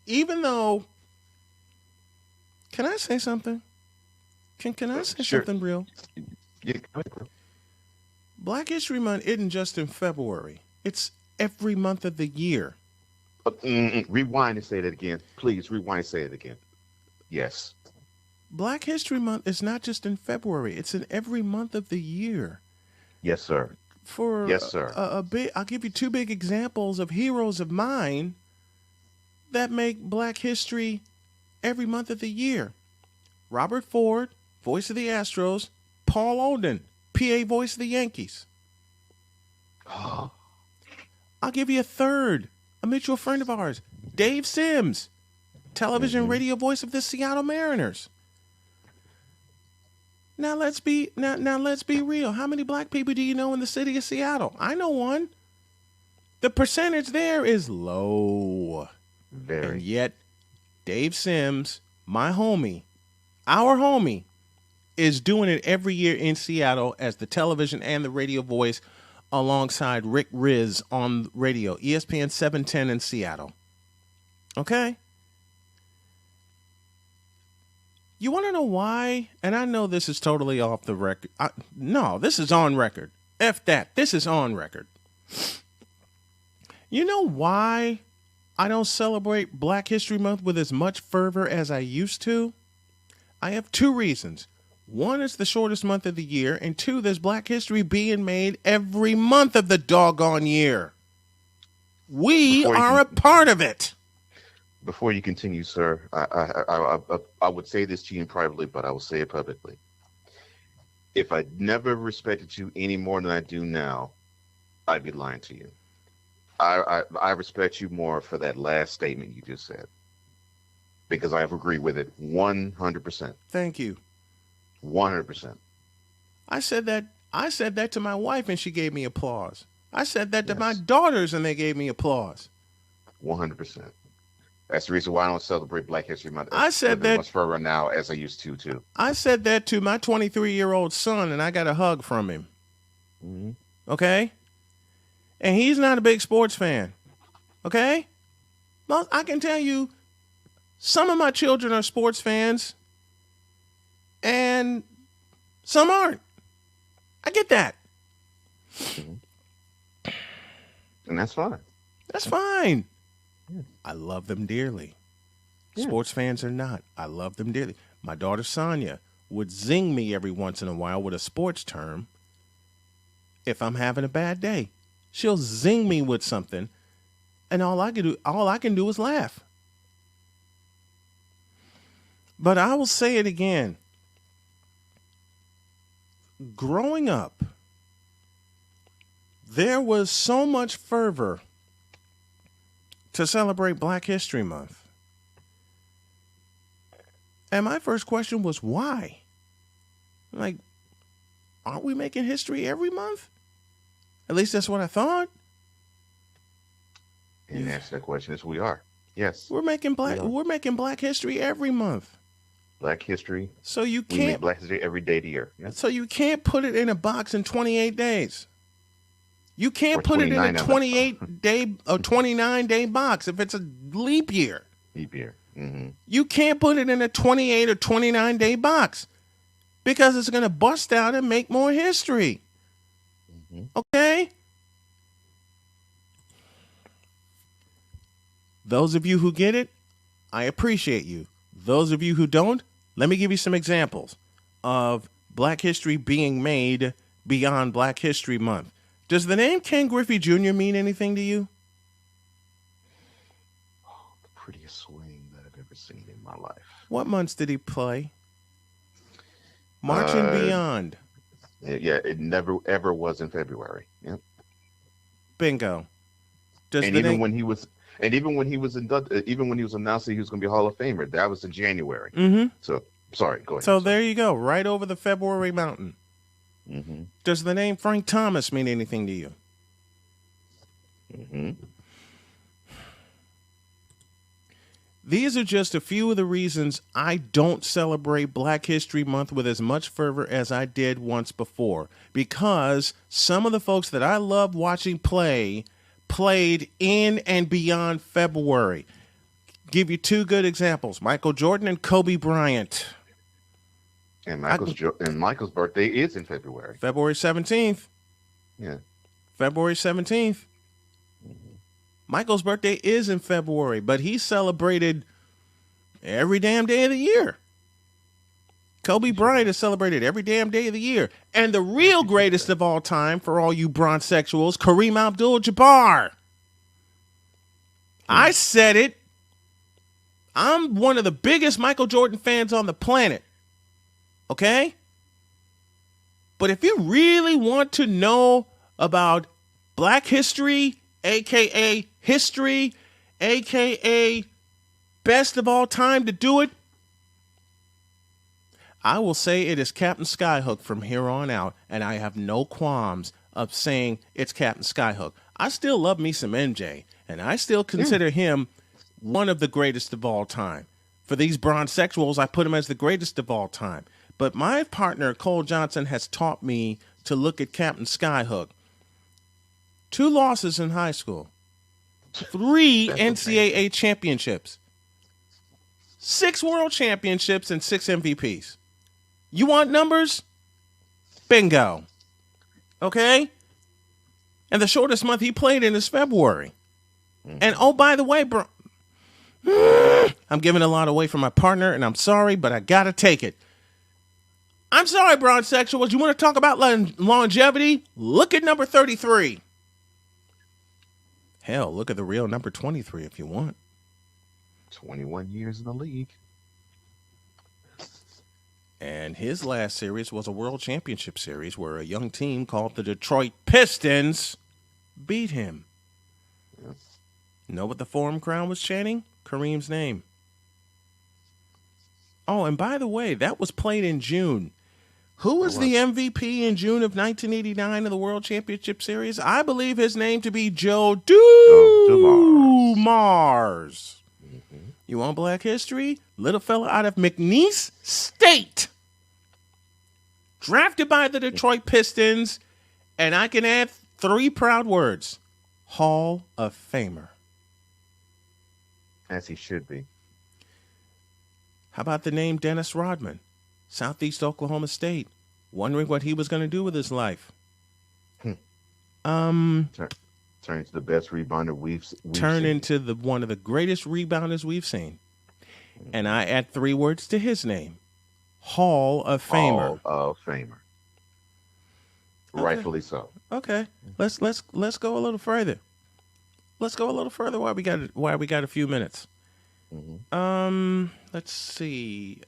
Even though, can I say something? Can I say something real? Yeah, go ahead, bro. Black History Month isn't just in February. It's every month of the year. Rewind and say that again. Please, rewind and say it again. Yes. Black History Month is not just in February. It's in every month of the year. Yes, sir. Yes, sir. I'll give you two big examples of heroes of mine that make Black history every month of the year. Robert Ford, voice of the Astros. Paul Olden, PA voice of the Yankees. I'll give you a third, a mutual friend of ours, Dave Sims, television radio voice of the Seattle Mariners. Now let's be real. How many black people do you know in the city of Seattle? I know one. The percentage there is low. Very. And yet, Dave Sims, my homie, our homie, is doing it every year in Seattle as the television and the radio voice alongside Rick Riz on radio, ESPN 710 in Seattle. Okay? You want to know why? And I know this is totally off the record. No, this is on record. F that. This is on record. You know why I don't celebrate Black History Month with as much fervor as I used to? I have two reasons. One, it's the shortest month of the year, and two, there's Black history being made every month of the doggone year. We are a part of it. Before you continue, sir, I would say this to you privately, but I will say it publicly. If I never respected you any more than I do now, I'd be lying to you. I respect you more for that last statement you just said. because I have agreed with it 100%. Thank you. 100%. I said that to my wife, and she gave me applause. I said that to my daughters, and they gave me applause. 100%. That's the reason why I don't celebrate Black History Month. I said that much further now as I used to, too. I said that to my 23-year-old son, and I got a hug from him. Mm-hmm. Okay? And he's not a big sports fan. Okay? Well, I can tell you, some of my children are sports fans, and some aren't. I get that. Mm-hmm. And that's fine. That's fine. Yeah. I love them dearly. Yeah. Sports fans are not. I love them dearly. My daughter Sonia would zing me every once in a while with a sports term. If I'm having a bad day, she'll zing me with something, and all I can do is laugh. But I will say it again. Growing up, there was so much fervor to celebrate Black History Month. And my first question was, why? Like, aren't we making history every month? At least that's what I thought. And the answer to that question is we are. Yes. We're making Black history every month. Black history. So you We can't make Black history every day of the year. Yeah. So you can't put it in a box in 28 days. You can't Or put it in a 29 29-day box if it's a leap year. Leap year. Mm-hmm. You can't put it in a 28 or 29-day box because it's going to bust out and make more history. Mm-hmm. Okay? Those of you who get it, I appreciate you. Those of you who don't, let me give you some examples of Black history being made beyond Black History Month. Does the name Ken Griffey Jr. mean anything to you? Oh, the prettiest swing that I've ever seen in my life. What months did he play? March and Beyond. Yeah, it never ever was in February. Yep. Bingo. Even when he was announced that he was going to be a Hall of Famer, that was in January. Mm-hmm. So sorry, go ahead. So there you go, right over the February mountain. Mm-hmm. Does the name Frank Thomas mean anything to you? Mm-hmm. These are just a few of the reasons I don't celebrate Black History Month with as much fervor as I did once before. Because some of the folks that I love watching played in and beyond February. Give you two good examples: Michael Jordan and Kobe Bryant. And Michael's birthday is in February. February 17th. Yeah. February 17th. Mm-hmm. Michael's birthday is in February, but he's celebrated every damn day of the year. Kobe Bryant is celebrated every damn day of the year. And the real greatest of all time, for all you bronzexuals, Kareem Abdul-Jabbar. I said it. I'm one of the biggest Michael Jordan fans on the planet. Okay? But if you really want to know about Black history, a.k.a. history, a.k.a. best of all time to do it, I will say it is Captain Skyhook from here on out, and I have no qualms of saying it's Captain Skyhook. I still love me some MJ, and I still consider him one of the greatest of all time. For these bronzexuals, I put him as the greatest of all time. But my partner, Cole Johnson, has taught me to look at Captain Skyhook. 2 losses in high school. 3 NCAA championships. 6 world championships and 6 MVPs. You want numbers? Bingo. Okay? And the shortest month he played in is February. And oh, by the way, bro, I'm giving a lot away from my partner, and I'm sorry, but I gotta take it. I'm sorry, bronzexuals. You want to talk about longevity? Look at number 33. Hell, look at the real number 23 if you want. 21 years in the league. And his last series was a World Championship Series where a young team called the Detroit Pistons beat him. Yes. Know what the Forum crowd was chanting? Kareem's name. Oh, and by the way, that was played in June. Who was the MVP in June of 1989 of the World Championship Series? I believe his name to be Joe Dumars. Mm-hmm. You want Black history? Little fella out of McNeese State. Drafted by the Detroit Pistons. And I can add 3 proud words. Hall of Famer. As he should be. How about the name Dennis Rodman? Southeast Oklahoma State. Wondering what he was going to do with his life. Turn into the best rebounder we've seen. Into one of the greatest rebounders we've seen. And I add 3 words to his name. Hall of Famer. Hall of Famer. Okay. Rightfully so. Okay. Let's go a little further. Let's go a little further while we got a few minutes. Mm-hmm. Let's see.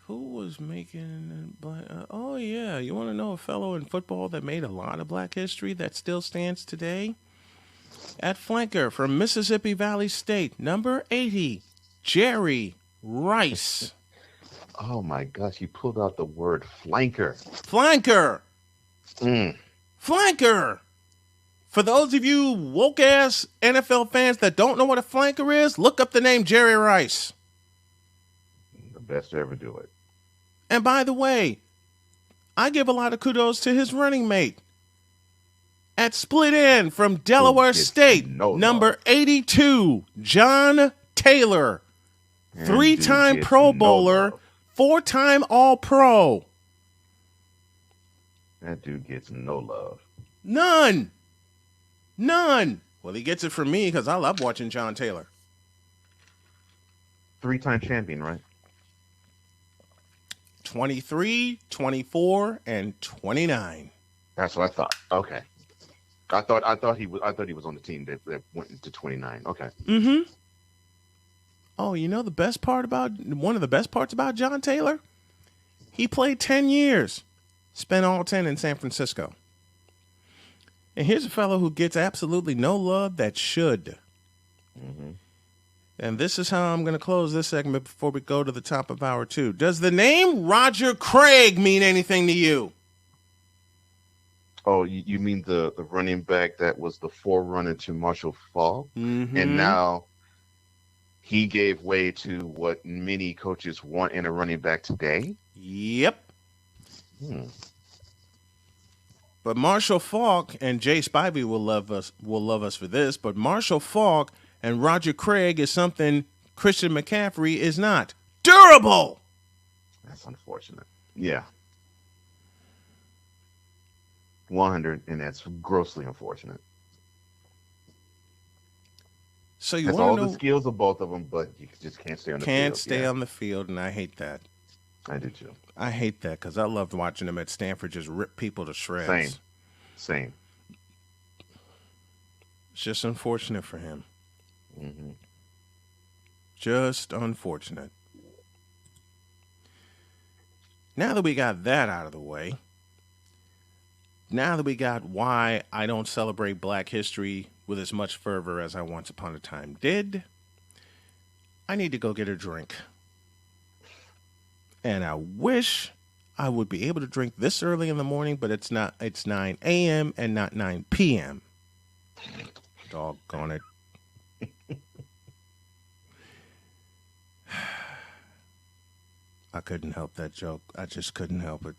Who was making black? Oh yeah, you want to know a fellow in football that made a lot of Black history that still stands today? At flanker from Mississippi Valley State, number 80, Jerry Rice. Oh my gosh, you pulled out the word flanker. Flanker. Flanker. For those of you woke-ass NFL fans that don't know what a flanker is, look up the name Jerry Rice. The best to ever do it. And by the way, I give a lot of kudos to his running mate. At split end from Delaware State, number 82, John Taylor. 3-time Pro Bowler, 4-time All-Pro. That dude gets no love. None. Well, he gets it from me because I love watching John Taylor. 3-time champion, right? 23, 24, and 29. That's what I thought. Okay. I thought he was on the team that went into 29. Okay. Mm-hmm. Oh, you know one of the best parts about John Taylor? He played 10 years. Spent all 10 in San Francisco. And here's a fellow who gets absolutely no love that should. Mm-hmm. And this is how I'm going to close this segment before we go to the top of hour 2. Does the name Roger Craig mean anything to you? Oh, you mean the running back that was the forerunner to Marshall Faulk? Mm-hmm. And now he gave way to what many coaches want in a running back today? Yep. But Marshall Faulk and Jay Spivey will love us for this, but Marshall Faulk and Roger Craig is something Christian McCaffrey is not. Durable! That's unfortunate. Yeah. 100, and that's grossly unfortunate. So you want all the skills of both of them, but you just can't stay on the field. Can't stay on the field, and I hate that. I do too. I hate that because I loved watching them at Stanford just rip people to shreds. Same. It's just unfortunate for him. Mm-hmm. Just unfortunate. Now that we got that out of the way, now that we got why I don't celebrate Black history with as much fervor as I once upon a time did, I need to go get a drink. And I wish I would be able to drink this early in the morning, but it's not. It's 9 a.m. and not 9 p.m. Doggone it. I couldn't help that joke. I just couldn't help it.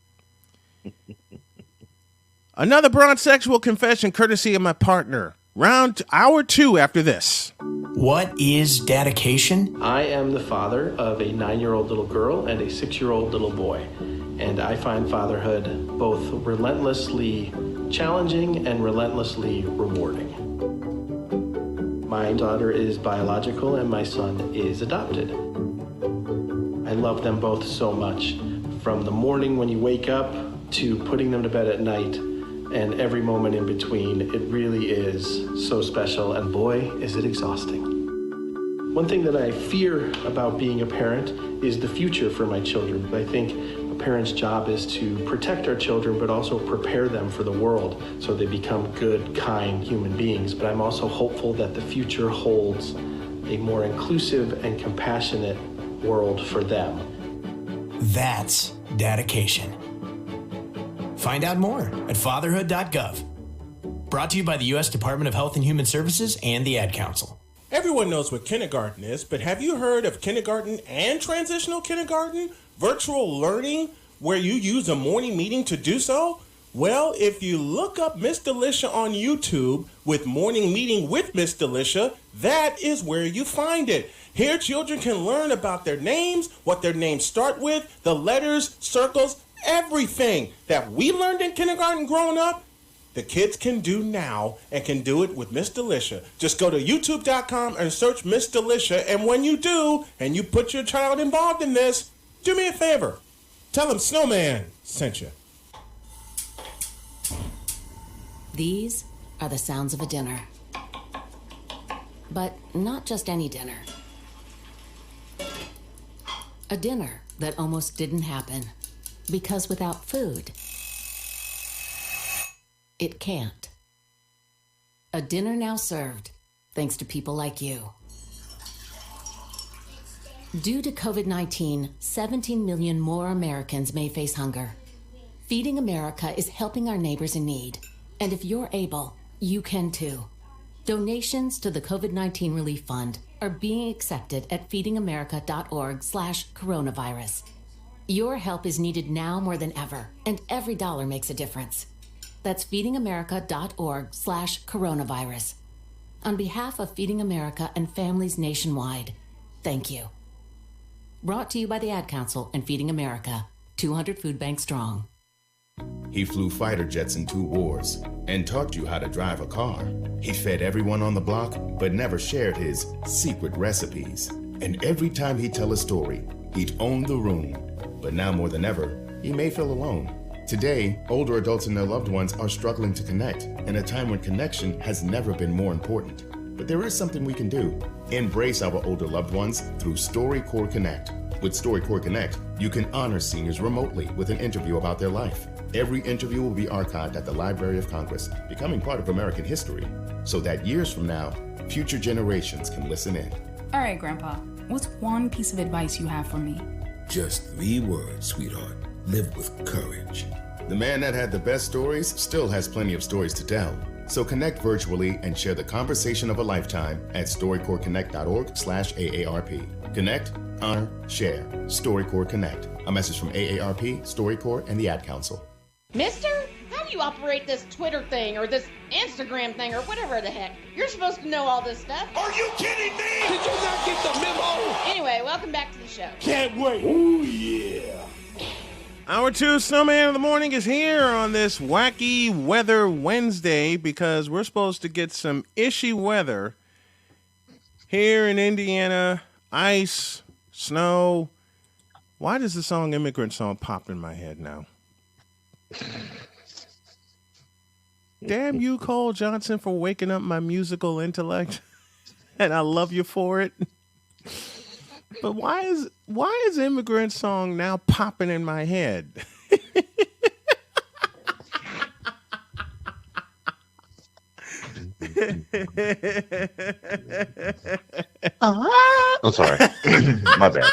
Another broad sexual confession courtesy of my partner. Hour 2 after this. What is dedication? I am the father of a 9-year-old little girl and a 6-year-old little boy. And I find fatherhood both relentlessly challenging and relentlessly rewarding. My daughter is biological and my son is adopted. I love them both so much. From the morning when you wake up to putting them to bed at night and every moment in between, it really is so special, and boy, is it exhausting. One thing that I fear about being a parent is the future for my children. I think a parent's job is to protect our children, but also prepare them for the world so they become good, kind human beings. But I'm also hopeful that the future holds a more inclusive and compassionate world for them. That's dedication. Find out more at fatherhood.gov. Brought to you by the U.S. Department of Health and Human Services and the Ad Council. Everyone knows what kindergarten is, but have you heard of kindergarten and transitional kindergarten? Virtual learning where you use a morning meeting to do so? Well, if you look up Miss Delicia on YouTube with Morning Meeting with Miss Delicia, that is where you find it. Here, children can learn about their names, what their names start with, the letters, circles, everything that we learned in kindergarten growing up, the kids can do now and can do it with Miss Delicia. Just go to youtube.com and search Miss Delicia, and when you do, and you put your child involved in this, do me a favor. Tell them Snowman sent you. These are the sounds of a dinner. But not just any dinner. A dinner that almost didn't happen. Because without food, it can't. A dinner now served, thanks to people like you. Due to COVID-19, 17 million more Americans may face hunger. Feeding America is helping our neighbors in need. And if you're able, you can too. Donations to the COVID-19 Relief Fund are being accepted at feedingamerica.org/coronavirus. Your help is needed now more than ever, and every dollar makes a difference. That's feedingamerica.org/coronavirus. On behalf of Feeding America and families nationwide, thank you. Brought to you by the Ad Council and Feeding America, 200 Food Banks strong. He flew fighter jets in 2 wars and taught you how to drive a car. He fed everyone on the block, but never shared his secret recipes. And every time he'd tell a story, he'd own the room. But now more than ever, he may feel alone. Today, older adults and their loved ones are struggling to connect in a time when connection has never been more important. But there is something we can do. Embrace our older loved ones through StoryCorps Connect. With StoryCorps Connect, you can honor seniors remotely with an interview about their life. Every interview will be archived at the Library of Congress, becoming part of American history, so that years from now, future generations can listen in. All right, Grandpa, what's one piece of advice you have for me? Just 3 words, sweetheart. Live with courage. The man that had the best stories still has plenty of stories to tell. So connect virtually and share the conversation of a lifetime at StoryCorpsConnect.org/AARP. Connect, honor, share. StoryCorps Connect. A message from AARP, StoryCorps, and the Ad Council. Mister, how do you operate this Twitter thing or this Instagram thing or whatever the heck? You're supposed to know all this stuff. Are you kidding me? Did you not get the memo? Anyway, welcome back to the show. Can't wait. Oh, yeah. Hour 2 Snowman of the Morning is here on this wacky weather Wednesday because we're supposed to get some ishy weather here in Indiana. Ice, snow. Why does the song Immigrant Song pop in my head now? Damn you, Cole Johnson, for waking up my musical intellect. And I love you for it. But why is Immigrant Song now popping in my head? I'm sorry. My bad.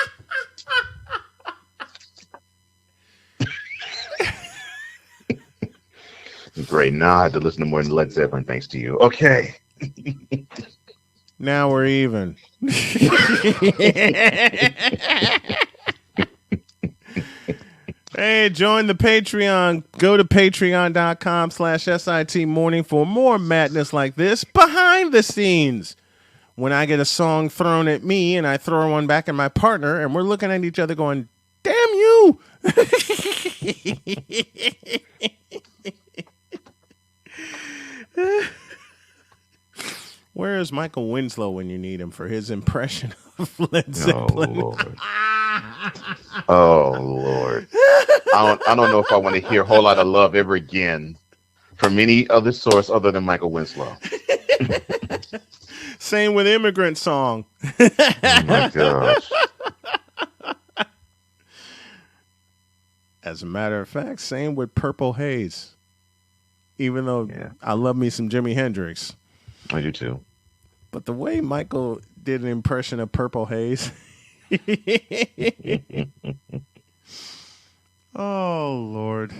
Great. Now I had to listen to more than Led Zeppelin thanks to you. Okay. Now we're even. Hey, join the Patreon. Go to patreon.com/SIT morning for more madness like this behind the scenes. When I get a song thrown at me and I throw one back at my partner and we're looking at each other going, damn you. Where is Michael Winslow when you need him for his impression of Led Zeppelin? Oh, Lord. I don't know if I want to hear a whole lot of love ever again from any other source other than Michael Winslow. Same with Immigrant Song. Oh, my gosh. As a matter of fact, same with Purple Haze. Even though I love me some Jimi Hendrix. I do too. But the way Michael did an impression of Purple Haze. Oh, Lord.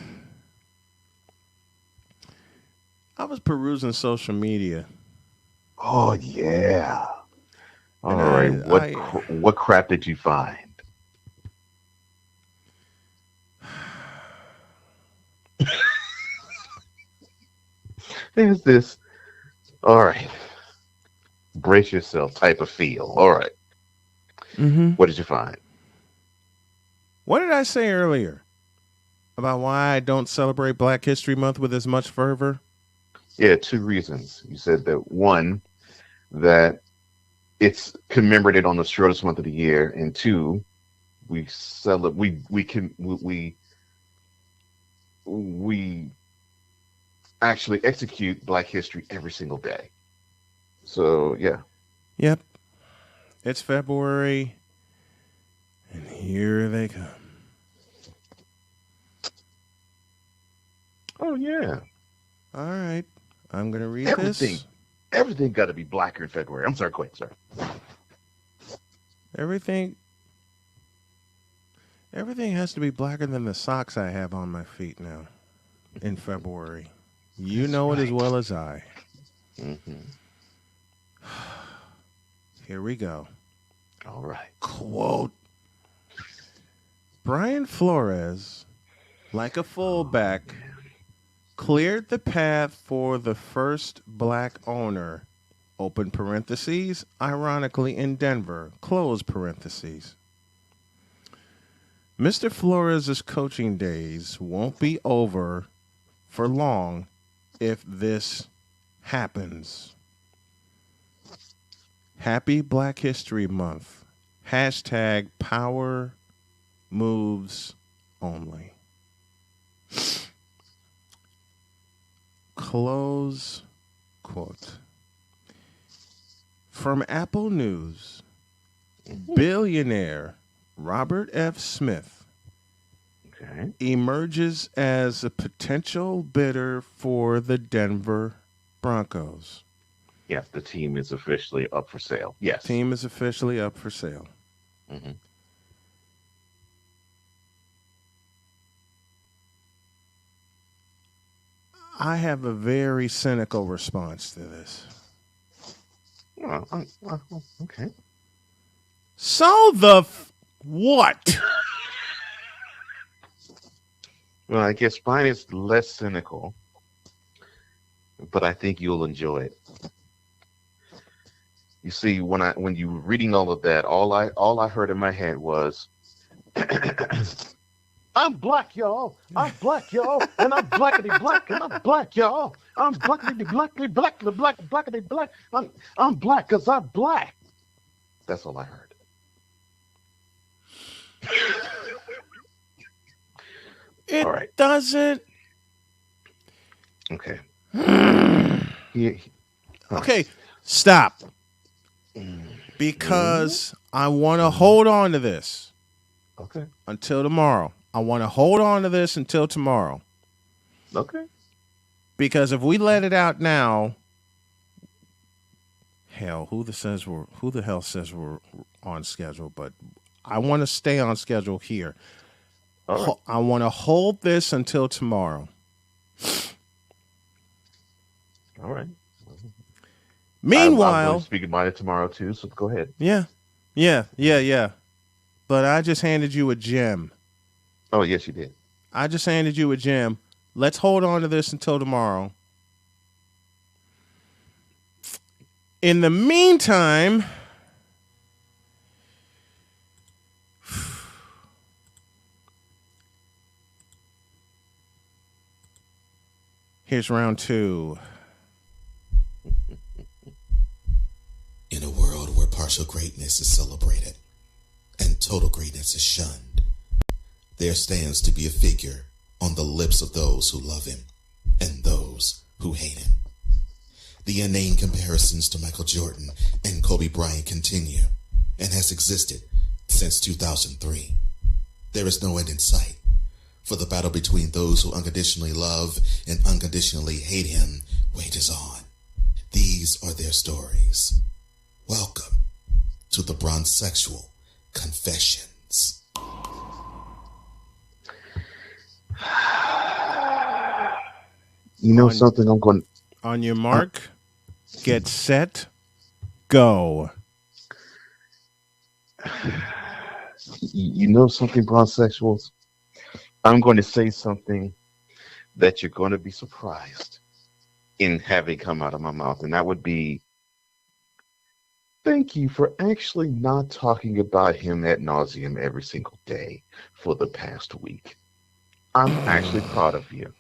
I was perusing social media. Oh, yeah. All right. What crap did you find? There's this. All right. Brace yourself type of feel. All right. Mm-hmm. What did you find? What did I say earlier about why I don't celebrate Black History Month with as much fervor? Yeah, 2 reasons. You said that one, that it's commemorated on the shortest month of the year, and 2, we actually execute Black history every single day. So yeah. Yep. It's February, and here they come. Oh yeah. All right. I'm gonna read Everything. this. Everything got to be blacker in February. I'm sorry, quick, sir. Everything has to be blacker than the socks I have on my feet now in February. You know it as well as I. Mm-hmm. Here we go. All right. Quote. Brian Flores, like a fullback, cleared the path for the first black owner, open parentheses, ironically in Denver, close parentheses. Mr. Flores' coaching days won't be over for long if this happens. Happy Black History Month. Hashtag power moves only. Close quote. From Apple News, billionaire Robert F. Smith emerges as a potential bidder for the Denver Broncos. Yes, the team is officially up for sale. Yes. Team is officially up for sale. Mm-hmm. I have a very cynical response to this. Okay. So what? Well, I guess mine is less cynical, but I think you'll enjoy it. You see, when you were reading all of that, all I heard in my head was, I'm black, y'all. I'm black, y'all. And I'm blackity black, and I'm black, y'all. I'm blackity blackity blackity black. I'm black because I'm black. That's all I heard. It all right. doesn't. Okay. Okay, stop. Because I want to hold on to this. Okay. Until tomorrow. I want to hold on to this until tomorrow. Okay. Because if we let it out now, hell, who the hell says we're on schedule? But I want to stay on schedule here. All right. I want to hold this until tomorrow. All right. Meanwhile, I'm speaking about it tomorrow too, so go ahead. Yeah. But I just handed you a gem. Oh, yes, you did. I just handed you a gem. Let's hold on to this until tomorrow. In the meantime, here's round 2. In a world where partial greatness is celebrated and total greatness is shunned, there stands to be a figure on the lips of those who love him and those who hate him. The inane comparisons to Michael Jordan and Kobe Bryant continue and has existed since 2003. There is no end in sight, for the battle between those who unconditionally love and unconditionally hate him wages on. These are their stories. Welcome to the Bronzexual Confessions. You know something? I'm going. On your mark, get set, go. You know something, Bronzexuals? I'm going to say something that you're going to be surprised in having come out of my mouth, and that would be, thank you for actually not talking about him ad nauseum every single day for the past week. I'm actually proud of you.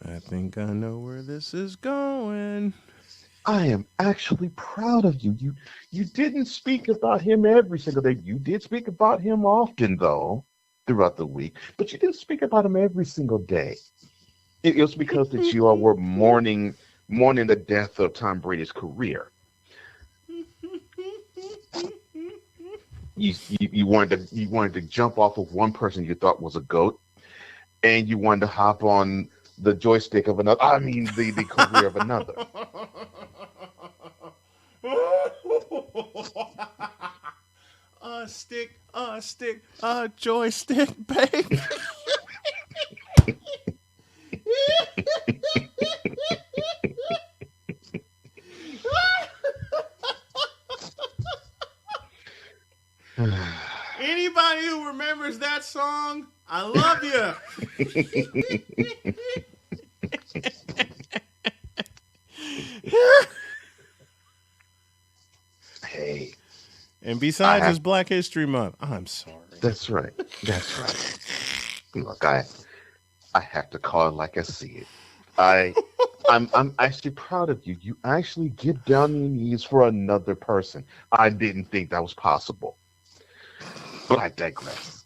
I think I know where this is going. I am actually proud of you. You didn't speak about him every single day. You did speak about him often, though, throughout the week, but you didn't speak about him every single day. It was because that you all were mourning the death of Tom Brady's career. You wanted to jump off of one person you thought was a GOAT, and you wanted to hop on the joystick of another. I mean, the career of another. A joystick, baby. Anybody who remembers that song, I love you. Hey. And besides, it's Black History Month. I'm sorry. That's right. That's right. Look, I have to call it like I see it. I'm actually proud of you. You actually get down on your knees for another person. I didn't think that was possible. But I digress.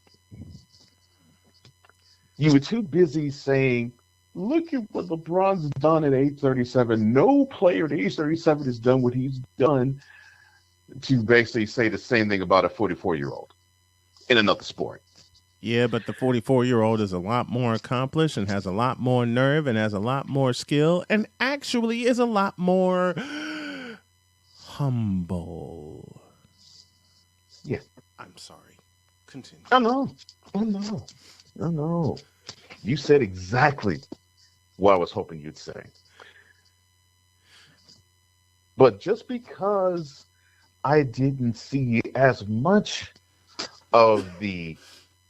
You were too busy saying, look at what LeBron's done at age 37. No player at age 37 has done what he's done, to basically say the same thing about a 44-year-old in another sport. Yeah, but the 44-year-old is a lot more accomplished and has a lot more nerve and has a lot more skill and actually is a lot more humble. Yeah. I'm sorry. Continue. I know. You said exactly what I was hoping you'd say. But just because I didn't see as much of the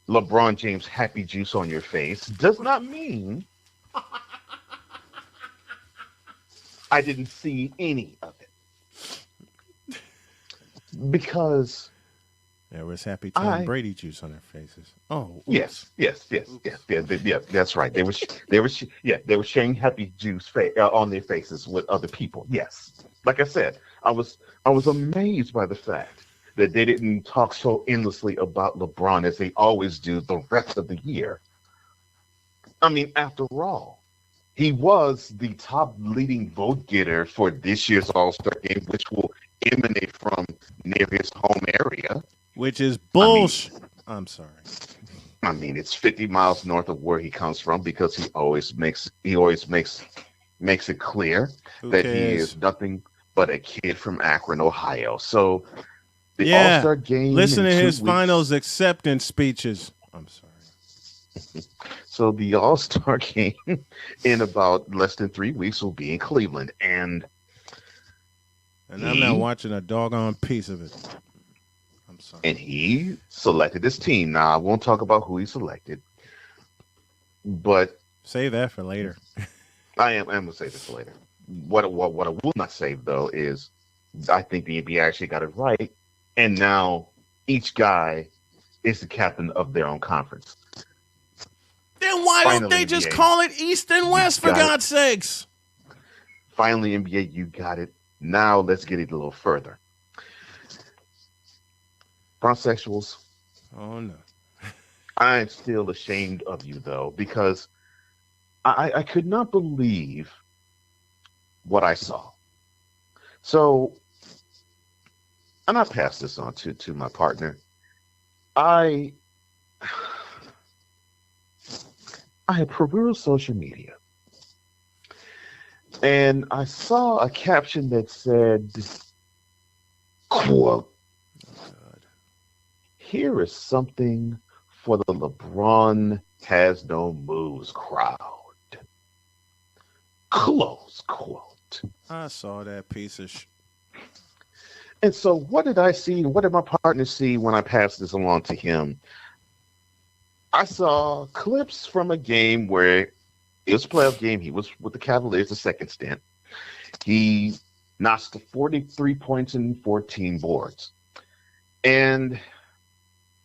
LeBron James happy juice on your face does not mean I didn't see any of it. Because there was happy Tom Brady juice on their faces. Oh, oops. Yes, that's right. They were sharing happy juice on their faces with other people. Yes. Like I said, I was amazed by the fact that they didn't talk so endlessly about LeBron as they always do the rest of the year. I mean, after all, he was the top leading vote getter for this year's All-Star game, which will emanate from near his home area. Which is bullshit. I'm sorry. I mean, it's 50 miles north of where he comes from, because he always makes it clear that he is nothing but a kid from Akron, Ohio. So the All-Star game. Listen to his finals acceptance speeches. I'm sorry. So the All-Star game in about less than 3 weeks will be in Cleveland, and I'm not watching a doggone piece of it. I'm sorry. And he selected his team. Now, I won't talk about who he selected, but save that for later. I'm going to save this for later. What I will not save, though, is I think the NBA actually got it right, and now each guy is the captain of their own conference. Then why don't they just call it East and West, for God's sakes? Finally, NBA, you got it. Now let's get it a little further. Bronzexuals. Oh, no. I'm still ashamed of you, though, because I could not believe what I saw. So, and I pass this on to my partner. I have perused social media, And I saw a caption that said, quote, "Here is something for the LeBron has no moves crowd." Close quote. I saw that piece of And so what did I see? What did my partner see when I passed this along to him? I saw clips from a game where it was a playoff game. He was with the Cavaliers the second stint. He notched 43 points and 14 boards. And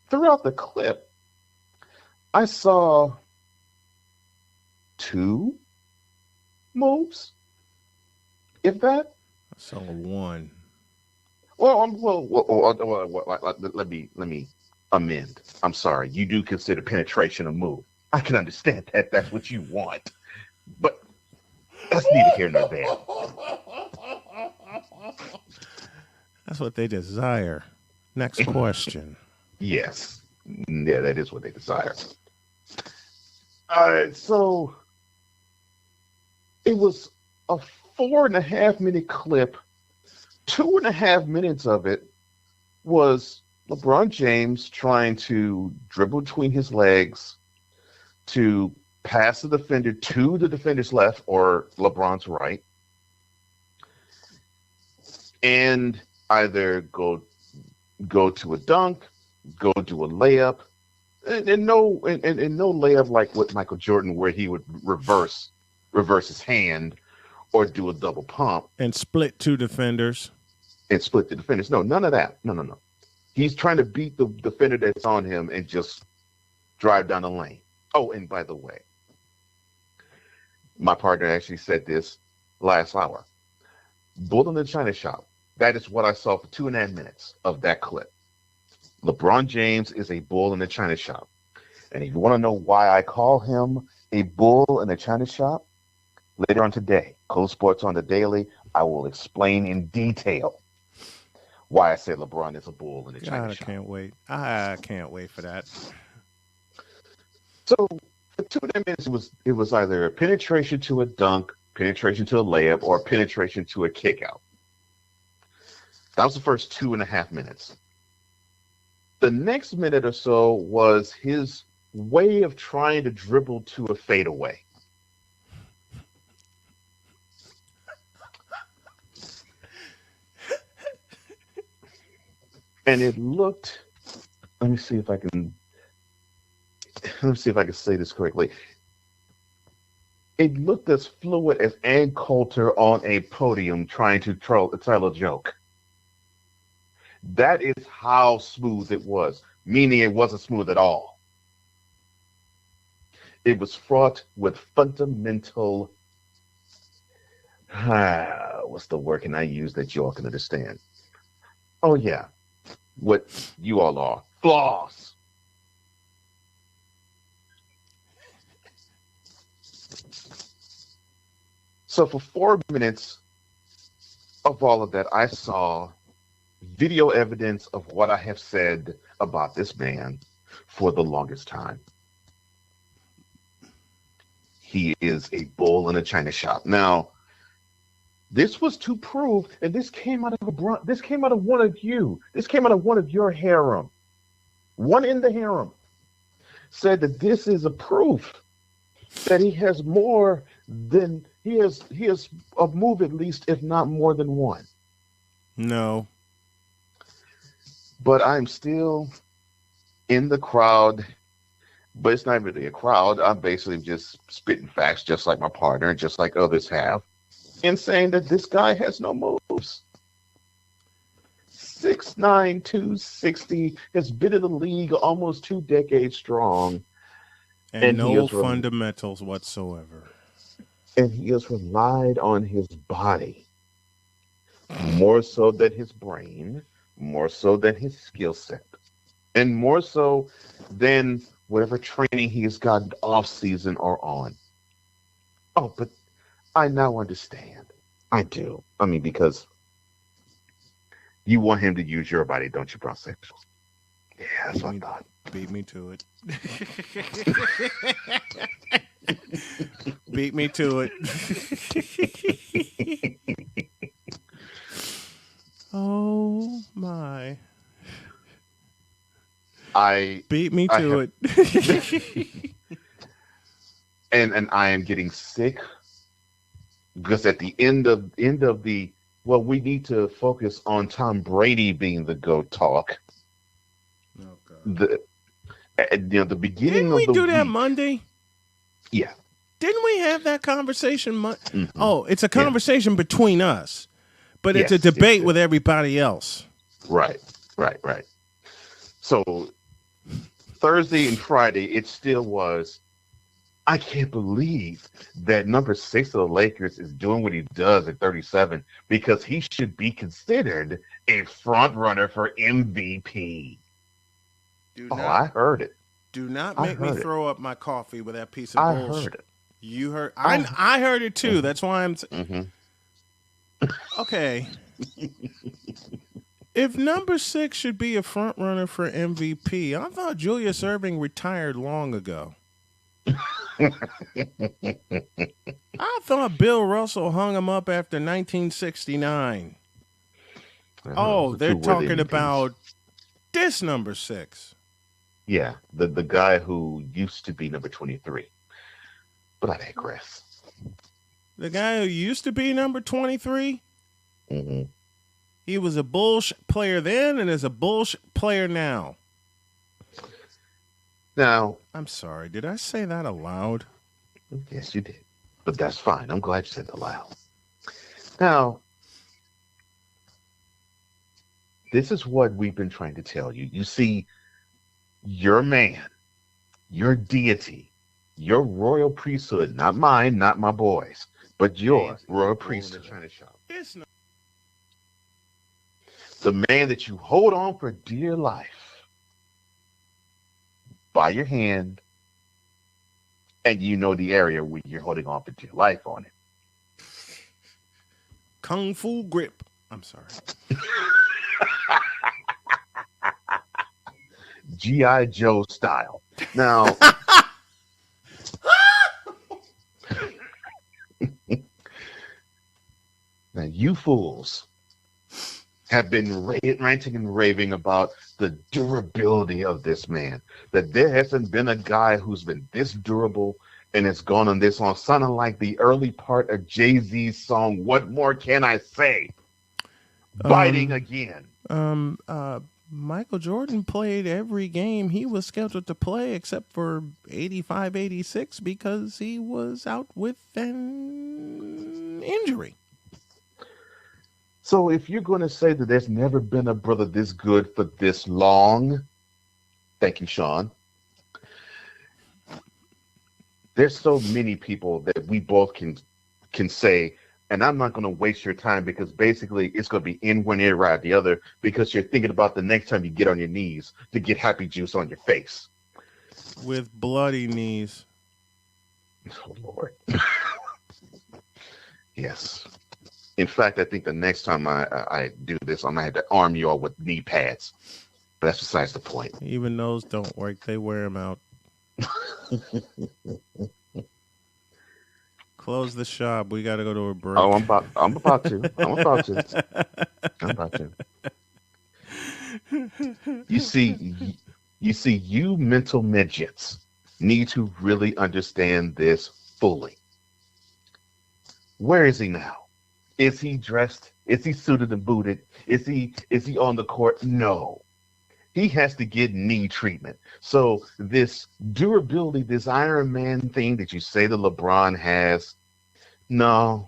throughout the clip, I saw 2 moves, if that. I saw 1. Let me amend. I'm sorry. You do consider penetration a move. I can understand that. That's what you want. But that's neither here nor there. That's what they desire. Next question. Yes. Yeah, that is what they desire. So it was a 4.5-minute clip. 2.5 minutes of it was LeBron James trying to dribble between his legs to pass the defender to the defender's left or LeBron's right, and either go to a dunk, go to a layup, and no layup like what Michael Jordan where he would reverse his hand or do a double pump and split 2 defenders. And split the defenders. No, none of that. No. He's trying to beat the defender that's on him and just drive down the lane. Oh, and by the way, my partner actually said this last hour. Bull in the China shop. That is what I saw for 2.5 minutes of that clip. LeBron James is a bull in the China shop. And if you want to know why I call him a bull in the China shop, later on today, Cold Sports on the Daily, I will explain in detail why I say LeBron is a bull in the China shop. I can't wait for that. So for 2.5 minutes, it was either a penetration to a dunk, penetration to a layup, or penetration to a kick out. That was the first 2.5 minutes. The next minute or so was his way of trying to dribble to a fadeaway. And it looked, let me see if I can say this correctly. It looked as fluid as Ann Coulter on a podium trying to tell a joke. That is how smooth it was, meaning it wasn't smooth at all. It was fraught with fundamental, what's the word can I use that you all can understand? Oh, yeah. What you all are. Flaws. So for 4 minutes of all of that, I saw video evidence of what I have said about this man for the longest time. He is a bull in a china shop. Now, this was to prove, and this came out of one of you. This came out of one of your harem. One in the harem said that this is a proof that he has more than he has a move at least, if not more than one. No. But I'm still in the crowd, but it's not really a crowd. I'm basically just spitting facts just like my partner and just like others have. And saying that this guy has no moves. 6'9", 260, has been in the league almost 2 decades strong. And no fundamentals whatsoever. And he has relied on his body more so than his brain, more so than his skill set, and more so than whatever training he has gotten off season or on. Oh, but I now understand. I do. I mean, because you want him to use your body, don't you, Bronsexual? Yeah, that's what I thought. Beat me to it. Beat me to it. Beat me to it. and I am getting sick because at the end of the well, we need to focus on Tom Brady being the GOAT talk. Oh, God. The beginning Didn't of we the do week, that Monday? Yeah. Didn't we have that conversation? Mm-hmm. Oh, it's a conversation between us, but it's Yes, a debate with everybody else. Right. So Thursday and Friday, it still was. I can't believe that number 6 of the Lakers is doing what he does at 37 because he should be considered a front runner for MVP. I heard it. Do not make me throw up my coffee with that piece of I bullshit. heard it. You heard? I heard it too. That's why I'm. Okay. If number 6 should be a front runner for MVP, I thought Julius Erving retired long ago. I thought Bill Russell hung him up after 1969. Oh, they're talking about this number 6. Yeah, the guy who used to be number 23. But I digress. The guy who used to be number 23? Mm-hmm. He was a bullshit player then and is a bullshit player now. Now, I'm sorry. Did I say that aloud? Yes, you did. But that's fine. I'm glad you said it aloud. Now, this is what we've been trying to tell you. You see, your man, your deity, your royal priesthood, not mine, not my boys, but your royal priesthood. The man that you hold on for dear life by your hand, and you know the area where you're holding on for dear life on it. Kung Fu grip. I'm sorry. G.I. Joe style. Now, now you fools have been ranting and raving about the durability of this man. That there hasn't been a guy who's been this durable and has gone on this song, sounding like the early part of Jay-Z's song, What More Can I Say? Biting again. Michael Jordan played every game he was scheduled to play except for 85, 86 because he was out with an injury. So if you're going to say that there's never been a brother this good for this long, thank you, Sean. There's so many people that we both can say, and I'm not going to waste your time because basically it's going to be in one ear, right out the other, because you're thinking about the next time you get on your knees to get happy juice on your face. With bloody knees. Oh, Lord. Yes. In fact, I think the next time I do this, I'm going to have to arm you all with knee pads. But that's besides the point. Even those don't work. They wear them out. Close the shop. We got to go to a break. Oh, I'm about to. You see, you mental midgets need to really understand this fully. Where is he now? Is he dressed? Is he suited and booted? Is he on the court? No. He has to get knee treatment. So this durability, this Iron Man thing that you say that LeBron has, no,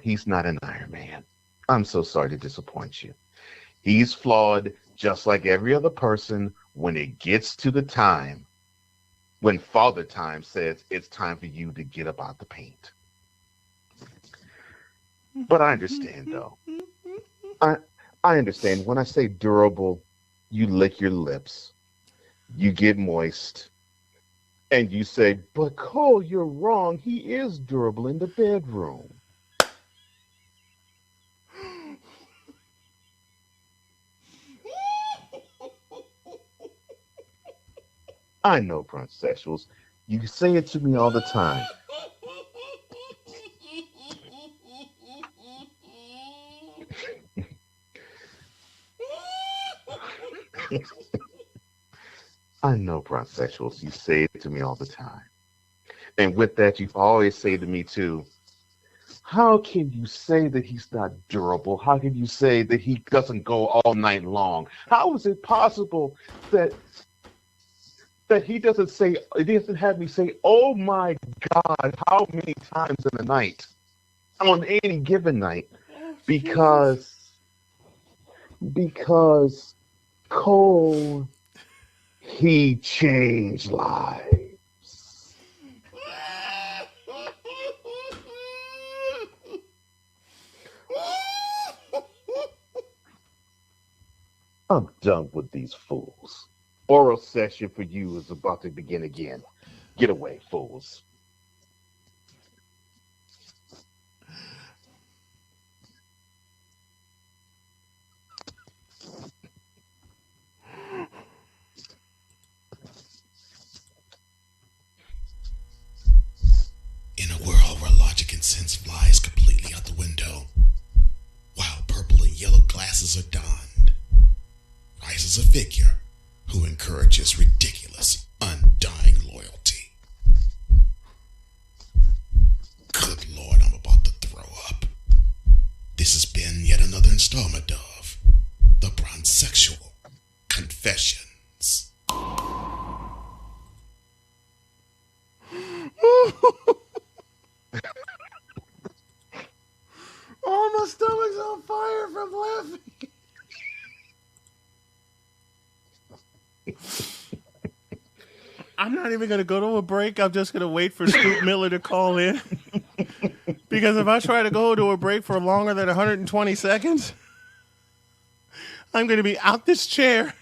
he's not an Iron Man. I'm so sorry to disappoint you. He's flawed just like every other person when it gets to the time when Father Time says it's time for you to get up out the paint. But I understand, though. I understand. When I say durable, you lick your lips, you get moist, and you say, but Cole, you're wrong. He is durable in the bedroom. I know, brunch-sexuals. You say it to me all the time. I know bronsexuals. You say it to me all the time. And with that, you always say to me, too, how can you say that he's not durable? How can you say that he doesn't go all night long? How is it possible that he doesn't have me say, oh my God, how many times in a night, on any given night, because Cole, he changed lives. I'm done with these fools. Oral session for you is about to begin again. Get away, fools. In a world where logic and sense flies completely out the window, while purple and yellow glasses are donned, rises a figure who encourages ridiculous, undying loyalty. Good Lord, I'm about to throw up. This has been yet another installment of The Bronsexual Confessions. Oh, my stomach's on fire from laughing. I'm not even going to go to a break. I'm just going to wait for Scoop Miller to call in. Because if I try to go to a break for longer than 120 seconds, I'm going to be out this chair.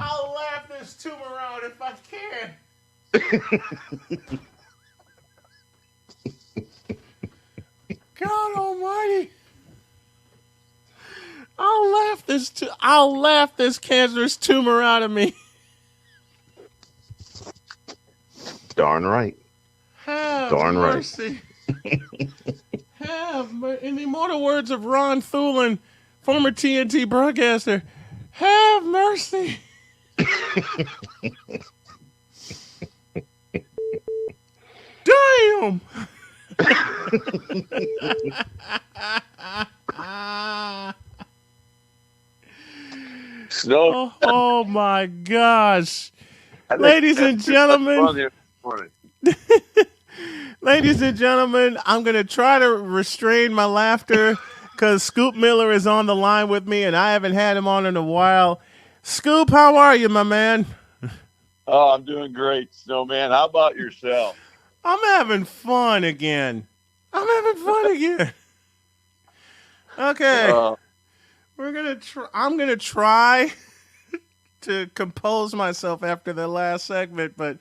I'll laugh this tumor out if I can. God Almighty! I'll laugh this cancerous tumor out of me. Darn right. Have mercy. In the immortal words of Ron Thulin, former TNT broadcaster, have mercy. Damn. Snow. Oh my gosh. Ladies and gentlemen. Ladies and gentlemen, I'm going to try to restrain my laughter because Scoop Miller is on the line with me and I haven't had him on in a while. Scoop, how are you, my man? Oh, I'm doing great, Snowman. How about yourself? I'm having fun again. Okay. I'm going to try to compose myself after the last segment, but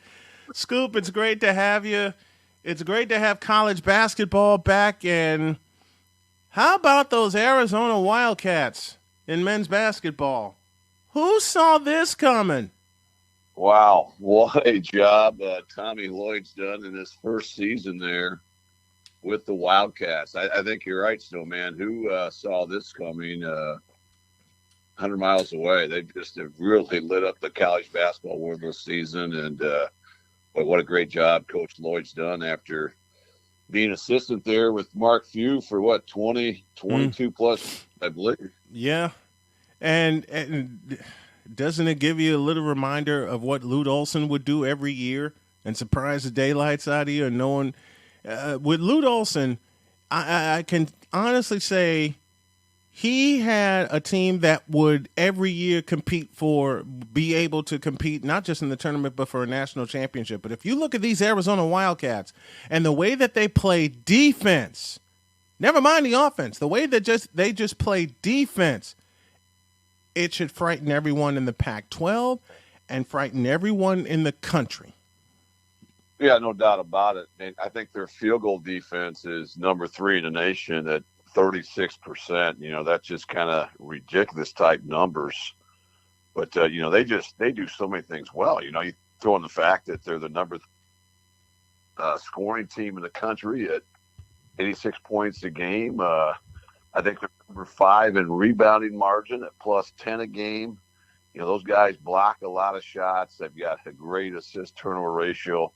Scoop, it's great to have you. It's great to have college basketball back. And how about those Arizona Wildcats in men's basketball? Who saw this coming? Wow, what a job Tommy Lloyd's done in his first season there with the Wildcats. I think you're right, Snowman. Who saw this coming 100 miles away? They just have really lit up the college basketball world this season. And what a great job Coach Lloyd's done after being assistant there with Mark Few for 22 plus, I believe. Yeah. And doesn't it give you a little reminder of what Lute Olson would do every year and surprise the daylights out of you? And knowing with Lute Olson, I can honestly say he had a team that would every year be able to compete, not just in the tournament, but for a national championship. But if you look at these Arizona Wildcats and the way that they play defense, never mind the offense, the way that they just play defense, it should frighten everyone in the Pac-12 and frighten everyone in the country. Yeah, no doubt about it. And I think their field goal defense is number 3 in the nation at 36%. You know, that's just kind of ridiculous type numbers. But they do so many things well. You throw in the fact that they're the number scoring team in the country at 86 points a game. I think they're number 5 in rebounding margin at plus 10 a game. Those guys block a lot of shots. They've got a great assist turnover ratio.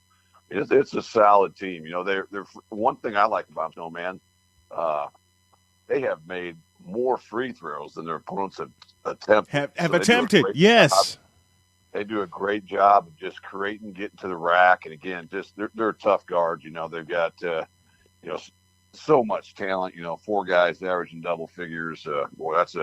It's a solid team. They're one thing I like about Snowman. They have made more free throws than their opponents have attempted. Have attempted, yes. They do a great job of just creating, getting to the rack, and again, they're tough guards. They've got so much talent. 4 guys averaging double figures. That's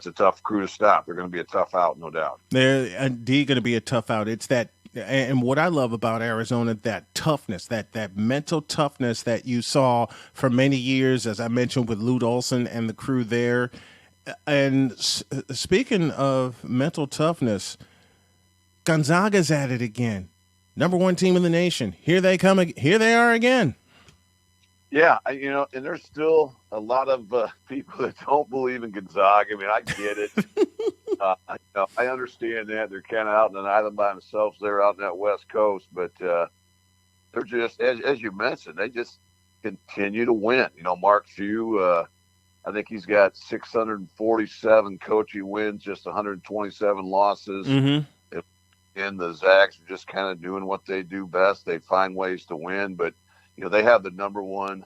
a tough crew to stop. They're going to be a tough out, no doubt. They're indeed going to be a tough out. It's that, and what I love about Arizona, that toughness, that mental toughness that you saw for many years, as I mentioned with Lute Olson and the crew there. And speaking of mental toughness, Gonzaga's at it again. Number 1 team in the nation. Here they come. Here they are again. Yeah, and there's still a lot of people that don't believe in Gonzaga. I mean, I get it. I understand that. They're kind of out on an island by themselves. They're out on that West Coast, but they're just, as you mentioned, they just continue to win. Mark Few, I think he's got 647 coaching wins, just 127 losses. Mm-hmm. And the Zags are just kind of doing what they do best. They find ways to win, but they have the number 1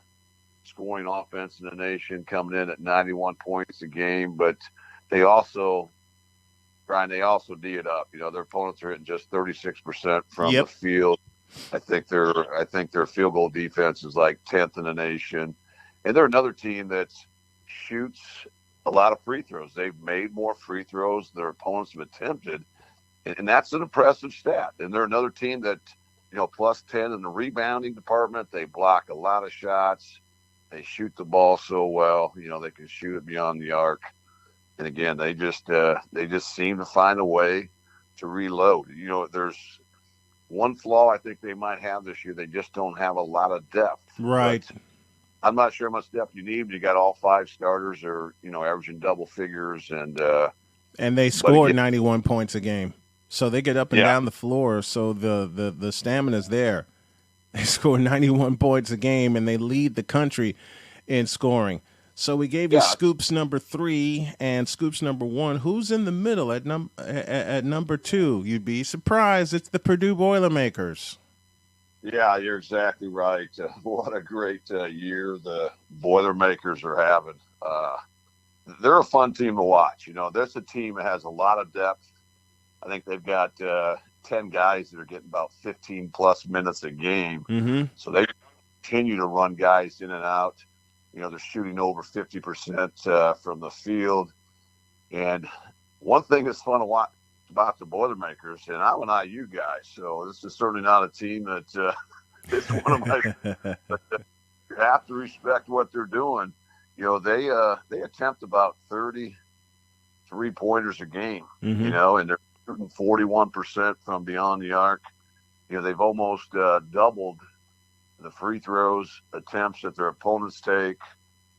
scoring offense in the nation, coming in at 91 points a game, but they also D it up. Their opponents are hitting just 36% from the field. I think their field goal defense is like 10th in the nation, and they're another team that shoots a lot of free throws. They've made more free throws than their opponents have attempted, and that's an impressive stat. And they're another team that, plus 10 in the rebounding department. They block a lot of shots. They shoot the ball so well. They can shoot it beyond the arc. And again, they just seem to find a way to reload. There's one flaw I think they might have this year. They just don't have a lot of depth. Right. But I'm not sure how much depth you need. You got all 5 starters are, averaging double figures, and they score 91 points a game. So they get up and down the floor. So the stamina's there. They score 91 points a game, and they lead the country in scoring. So we gave you scoops number 3 and scoops number 1. Who's in the middle at number 2? You'd be surprised. It's the Purdue Boilermakers. Yeah, you're exactly right. What a great year the Boilermakers are having. They're a fun team to watch. That's a team that has a lot of depth. I think they've got 10 guys that are getting about 15-plus minutes a game. Mm-hmm. So they continue to run guys in and out. They're shooting over 50% from the field. And one thing that's fun to watch about the Boilermakers, and I'm an IU guy, so this is certainly not a team that it's one of my – but you have to respect what they're doing. They attempt about 30 3-pointers a game, mm-hmm. And they're shooting 41% from beyond the arc. They've almost doubled the free throws attempts that their opponents take.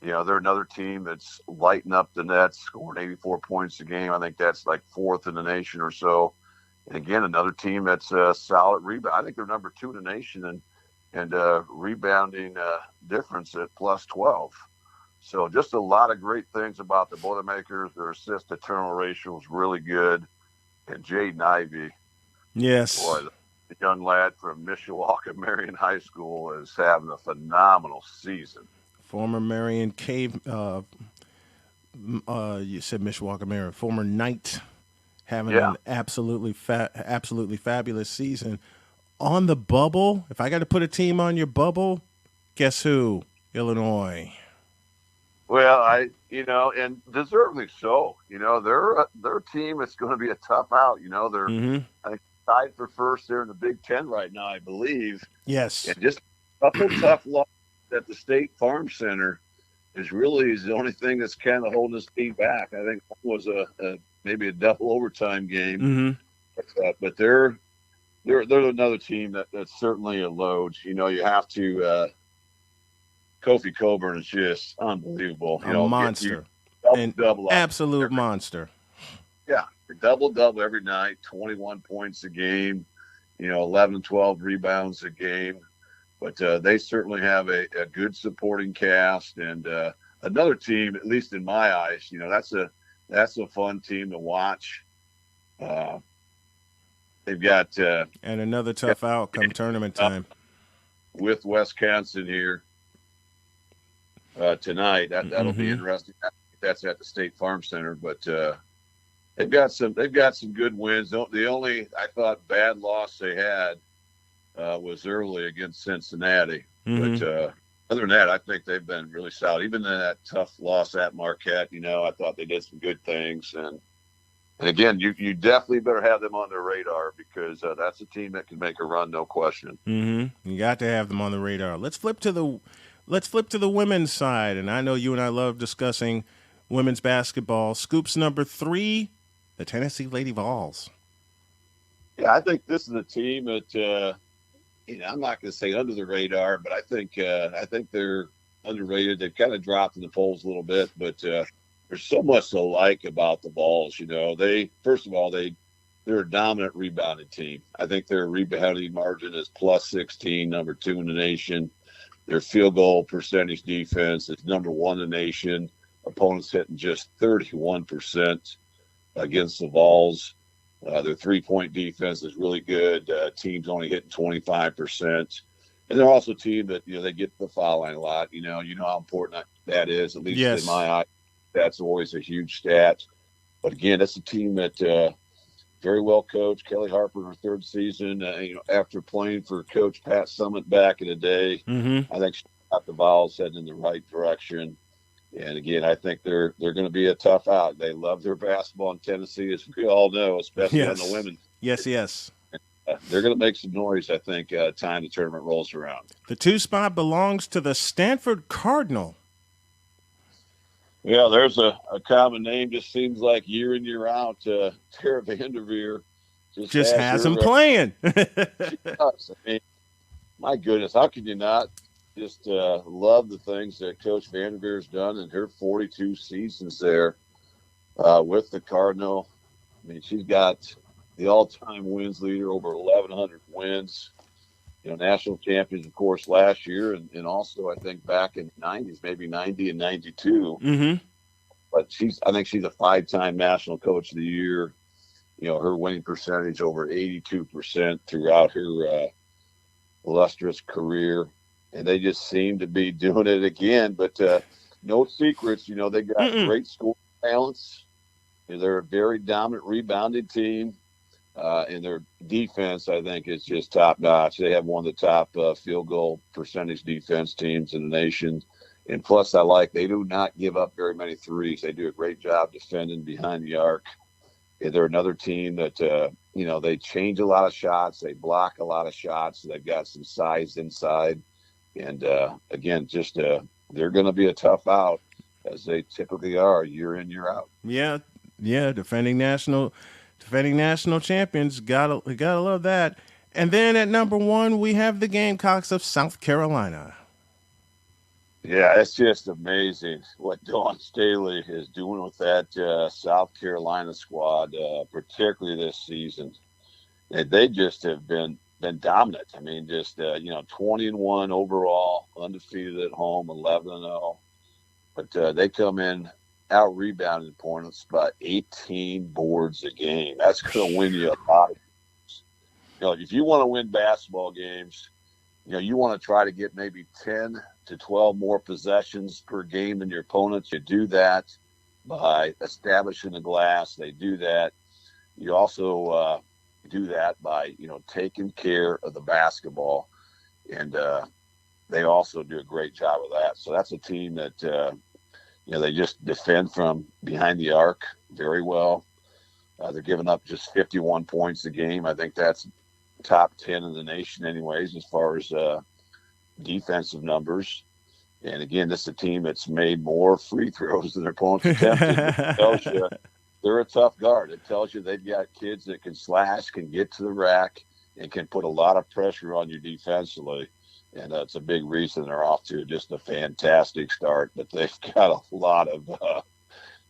They're another team that's lighting up the nets, scoring 84 points a game. I think that's like 4th in the nation or so. And again, another team that's a solid rebound. I think they're number 2 in the nation and rebounding difference at plus 12. So just a lot of great things about the Boilermakers. Their assist to turnover ratio is really good. And Jaden Ivey, yes, boy, the young lad from Mishawaka Marion High School is having a phenomenal season. Former Marion Cave, you said Mishawaka Marion, former Knight, having an absolutely fabulous season. On the bubble, if I got to put a team on your bubble, guess who? Illinois. Well, and deservedly so. They're a team that's going to be a tough out. They're mm-hmm. I think tied for first there in the Big Ten right now, I believe. Yes. And just a couple tough losses at the State Farm Center is the only thing that's kind of holding this team back. I think that was maybe a double overtime game. Mm-hmm. But they're another team that's certainly a load. You have to Kofi Coburn is just unbelievable. A monster. Double absolute monster. Yeah, double every night, 21 points a game, 11, 12 rebounds a game. But they certainly have a good supporting cast, and another team, at least in my eyes, that's a fun team to watch. They've got and another tough outcome tournament time with Wisconsin here tonight. That'll be interesting. That's at the State Farm Center, but they've got some good wins. The only, I thought, bad loss they had was early against Cincinnati. But other than that, I think they've been really solid. Even in that tough loss at Marquette, I thought they did some good things. And again, you definitely better have them on their radar, because that's a team that can make a run, no question. You got to have them on the radar. Let's flip to the women's side, and I know you and I love discussing women's basketball. Scoops number 3, the Tennessee Lady Vols. Yeah, I think this is a team that I'm not going to say under the radar, but I think they're underrated. They've kind of dropped in the polls a little bit, but there's so much to like about the Vols. First of all, they're a dominant rebounding team. I think their rebounding margin is plus 16, number 2 in the nation. Their field goal percentage defense is number 1 in the nation. Opponents hitting just 31% against the Vols. Their 3-point defense is really good. Teams only hitting 25%. And they're also a team that, they get the foul line a lot. You know how important that is, at least in my eye. That's always a huge stat. But again, that's a team that very well coached. Kelly Harper in her 3rd season, after playing for Coach Pat Summitt back in the day, I think she got the Vols heading in the right direction. And again, I think they're going to be a tough out. They love their basketball in Tennessee, as we all know, especially on the women. Yes. They're going to make some noise, I think, time the tournament rolls around. The 2 spot belongs to the Stanford Cardinal. Yeah, there's a common name. Just seems like year in, year out. Tara Vanderveer just has them playing. She does. I mean, my goodness, how can you not just love the things that Coach Vanderveer has done in her 42 seasons there with the Cardinal? I mean, she's got the all-time wins leader, over 1,100 wins. National champions, of course, last year, and also I think back in the 90s, maybe 90 and 92. But I think she's a 5-time National Coach of the Year. Her winning percentage over 82% throughout her illustrious career. And they just seem to be doing it again. But no secrets. They got great scoring balance. They're a very dominant rebounding team. And their defense, I think, is just top notch. They have one of the top field goal percentage defense teams in the nation. And plus, they do not give up very many threes. They do a great job defending behind the arc. And they're another team that, they change a lot of shots. They block a lot of shots. They've got some size inside. And again, they're going to be a tough out, as they typically are year in, year out. Yeah. Defending national champions. Gotta love that. And then at number 1, we have the Gamecocks of South Carolina. Yeah, it's just amazing what Dawn Staley is doing with that South Carolina squad, particularly this season. And they just have been dominant. I mean, 20-1 overall, undefeated at home, 11-0. But they come in out rebounding opponents by 18 boards a game. That's going to win you a lot of games. If you want to win basketball games, you want to try to get maybe 10 to 12 more possessions per game than your opponents. You do that by establishing the glass. They do that. You also do that by, taking care of the basketball. And they also do a great job of that. So that's a team that, they just defend from behind the arc very well. They're giving up just 51 points a game. I think that's top 10 in the nation anyways, as far as defensive numbers. And again, this is a team that's made more free throws than their opponents attempted. It tells you they're a tough guard. It tells you they've got kids that can slash, can get to the rack, and can put a lot of pressure on you defensively. And it's a big reason they're off to just a fantastic start. But they've got a lot of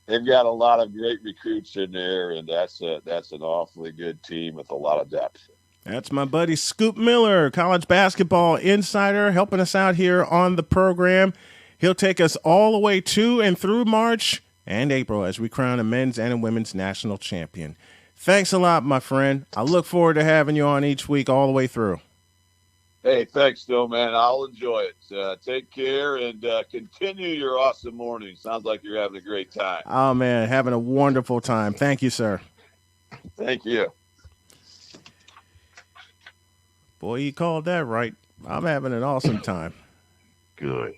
they've got a lot of great recruits in there, and that's an awfully good team with a lot of depth. That's my buddy Scoop Miller, college basketball insider, helping us out here on the program. He'll take us all the way to and through March and April as we crown a men's and a women's national champion. Thanks a lot, my friend. I look forward to having you on each week all the way through. Hey, thanks, Snowman. I'll enjoy it. Take care and continue your awesome morning. Sounds like you're having a great time. Oh, man, having a wonderful time. Thank you, sir. Thank you. Boy, you called that right. I'm having an awesome time. Good.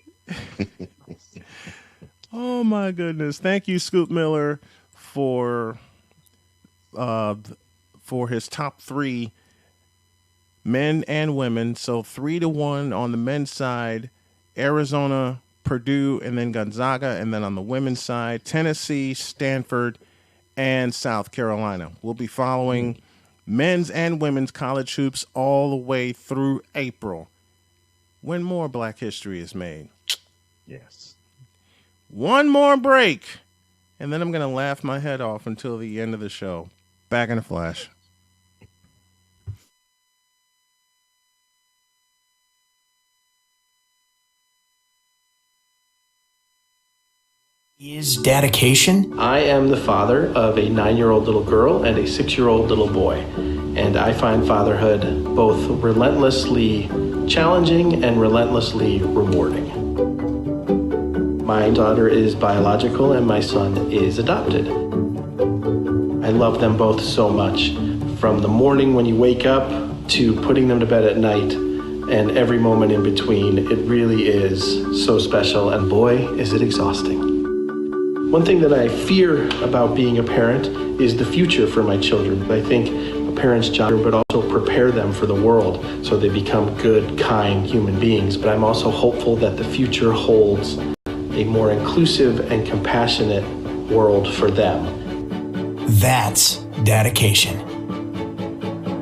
Oh, my goodness. Thank you, Scoop Miller, for his top three men and women. So 3-1 on the men's side, Arizona, Purdue, and then Gonzaga. And then on the women's side, Tennessee, Stanford, and South Carolina. We'll be following men's and women's college hoops all the way through April, when more Black history is made. Yes. One more break, and then I'm going to laugh my head off until the end of the show. Back in a flash. Is dedication? I am the father of a 9-year-old little girl and a 6-year-old little boy, and I find fatherhood both relentlessly challenging and relentlessly rewarding. My daughter is biological and my son is adopted. I love them both so much, from the morning when you wake up to putting them to bed at night and every moment in between. It really is so special, and boy, is it exhausting. One thing that I fear about being a parent is the future for my children. I think a parent's job, but also prepare them for the world so they become good, kind human beings. But I'm also hopeful that the future holds a more inclusive and compassionate world for them. That's dedication.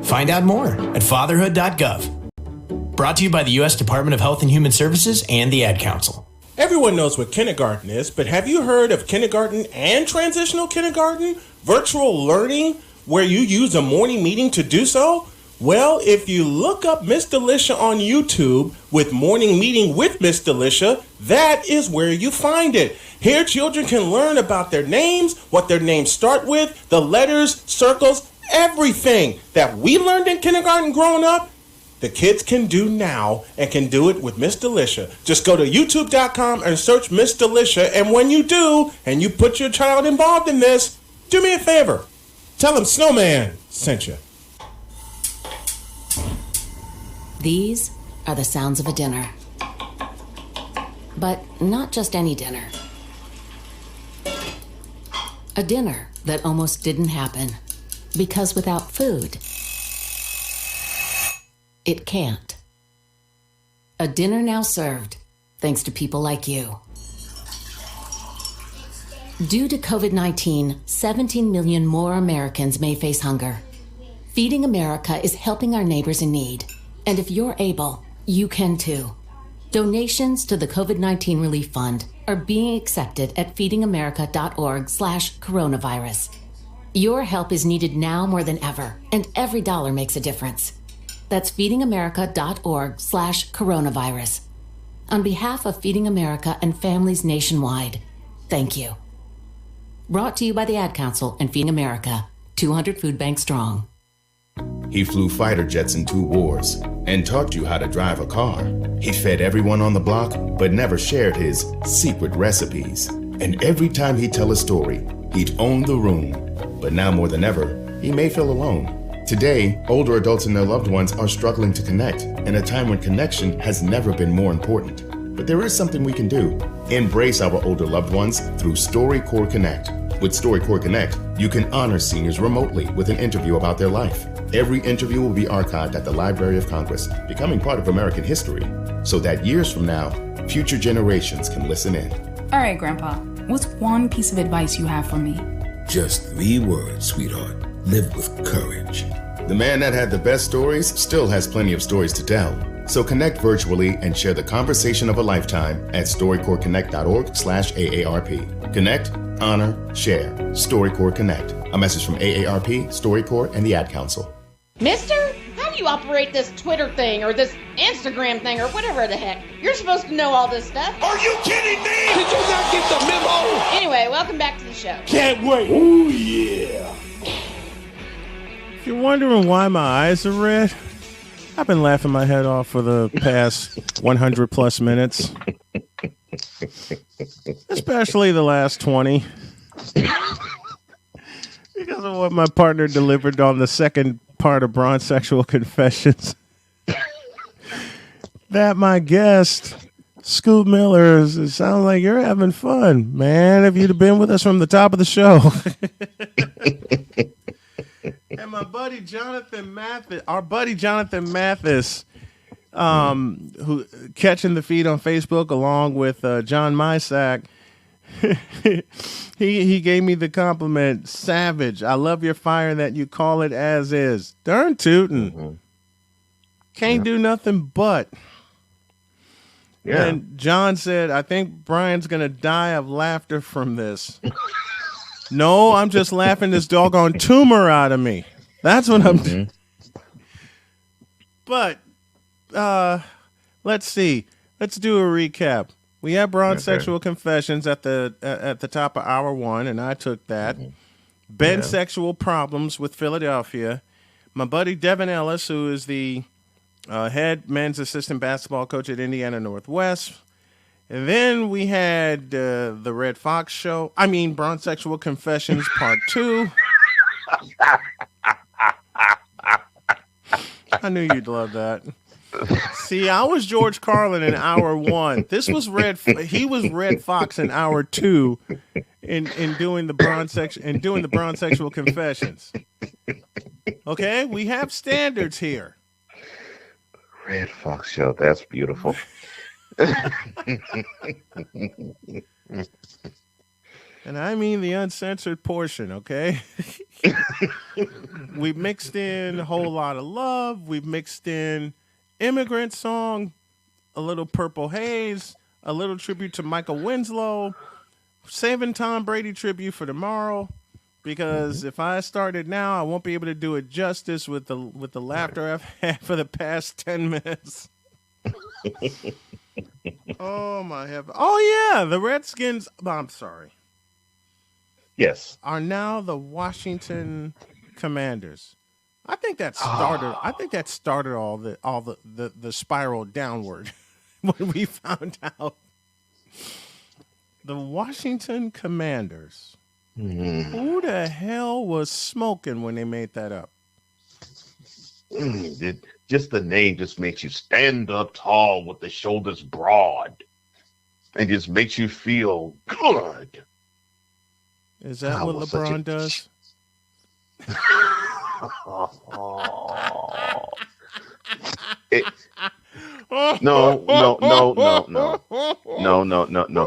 Find out more at fatherhood.gov. Brought to you by the U.S. Department of Health and Human Services and the Ad Council. Everyone knows what kindergarten is, but have you heard of kindergarten and transitional kindergarten? Virtual learning where you use a morning meeting to do so? Well, if you look up Miss Delisha on YouTube with Morning Meeting with Miss Delisha, that is where you find it. Here, children can learn about their names, what their names start with, the letters, circles, everything that we learned in kindergarten growing up. The kids can do now and can do it with Miss Delisha. Just go to youtube.com and search Miss Delisha. And when you do, and you put your child involved in this, do me a favor. Tell them Snowman sent you. These are the sounds of a dinner. But not just any dinner. A dinner that almost didn't happen. Because without food, it can't. A dinner now served, thanks to people like you. Due to COVID-19, 17 million more Americans may face hunger. Feeding America is helping our neighbors in need. And if you're able, you can too. Donations to the COVID-19 Relief Fund are being accepted at feedingamerica.org/coronavirus. Your help is needed now more than ever, and every dollar makes a difference. That's feedingamerica.org/coronavirus. On behalf of Feeding America and families nationwide, thank you. Brought to you by the Ad Council and Feeding America, 200 food banks strong. He flew fighter jets in 2 wars and taught you how to drive a car. He fed everyone on the block, but never shared his secret recipes. And every time he'd tell a story, he'd own the room. But now more than ever, he may feel alone. Today, older adults and their loved ones are struggling to connect in a time when connection has never been more important. But there is something we can do. Embrace our older loved ones through StoryCorps Connect. With StoryCorps Connect, you can honor seniors remotely with an interview about their life. Every interview will be archived at the Library of Congress, becoming part of American history, so that years from now, future generations can listen in. All right, Grandpa, what's one piece of advice you have for me? Just 3 words, sweetheart. Live with courage. The man that had the best stories still has plenty of stories to tell. So connect virtually and share the conversation of a lifetime at storycorpsconnect.org/AARP. Connect, honor, share. StoryCorps Connect. A message from AARP, StoryCorps, and the Ad Council. Mister, how do you operate this Twitter thing or this Instagram thing or whatever the heck? You're supposed to know all this stuff. Are you kidding me? Did you not get the memo? Anyway, welcome back to the show. Can't wait. Oh, yeah. If you're wondering why my eyes are red, I've been laughing my head off for the past 100 plus minutes. Especially the last 20. Because of what my partner delivered on the second part of Braun's Sexual Confessions. That my guest, Scoop Miller, it sounds like you're having fun, man. If you'd have been with us from the top of the show. And my buddy Jonathan Mathis, who catching the feed on Facebook along with John Mysack, he gave me the compliment, savage. I love your fire that you call it as is. Darn tootin'. Mm-hmm. Can't do nothing but. Yeah. And John said, I think Brian's going to die of laughter from this. No, I'm just laughing this doggone tumor out of me. That's what I'm doing. But let's see. Let's do a recap. We had Braun's Sexual Confessions at the top of hour one, and I took that. Ben's sexual problems with Philadelphia. My buddy Devon Ellis, who is the head men's assistant basketball coach at Indiana Northwest. And then we had the Red Fox show. I mean, Braun's Sexual Confessions Part 2. I knew you'd love that. See, I was George Carlin in hour one. This was he was Red Fox in hour two in doing the Braun Sexual Confessions. Okay, we have standards here. Red Fox show. That's beautiful. And I mean the uncensored portion, okay? We mixed in a whole lot of love. We've mixed in immigrant song, a little Purple Haze, a little tribute to Michael Winslow, saving Tom Brady tribute for tomorrow. Because if I started now, I won't be able to do it justice with the laughter I've had for the past 10 minutes. Oh my heaven! Oh yeah, the Redskins. I'm sorry. Yes, are now the Washington Commanders. I think that started all the spiral downward when we found out the Washington Commanders. Mm-hmm. Who the hell was smoking when they made that up? Just the name just makes you stand up tall with the shoulders broad, and just makes you feel good. Is that what LeBron does? No,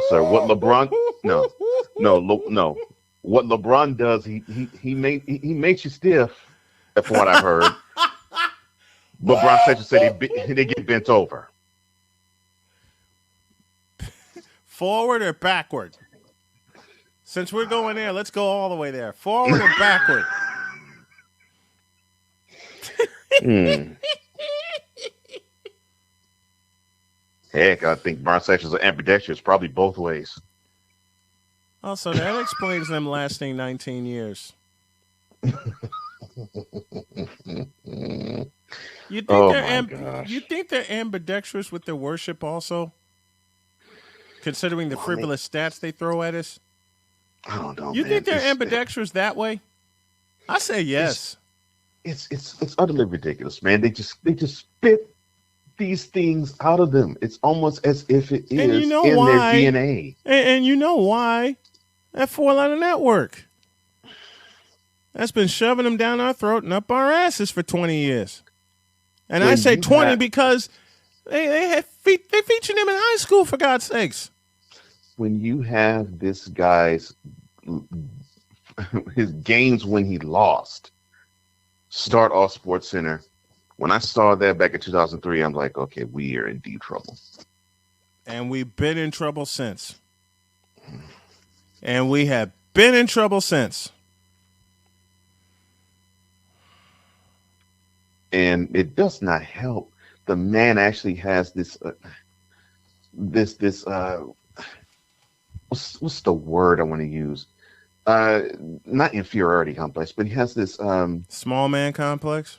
sir. What LeBron? No. What LeBron does, he makes you stiff. That's what I've heard. But Braun Sexual said they get bent over. Forward or backward? Since we're going there, let's go all the way there. Forward or backward? Heck, I think Braun Sexual is ambidextrous, probably both ways. Oh, so that explains them lasting 19 years. You think they're ambidextrous with their worship also? Considering the frivolous stats they throw at us? I don't know. You think they're ambidextrous that way? I say yes. It's utterly ridiculous, man. They just spit these things out of them. It's almost as if it is in their DNA. And you know why? That 4-letter network. That's been shoving them down our throat and up our asses for 20 years. And I say 20 because they featured him in high school, for God's sakes. When you have this guy's his games when he lost start off Sports Center, when I saw that back in 2003, I'm like, okay, we are in deep trouble. And we've been in trouble since. And we have been in trouble since. And it does not help. The man actually has this what's the word I want to use? Not inferiority complex, but he has this small man complex.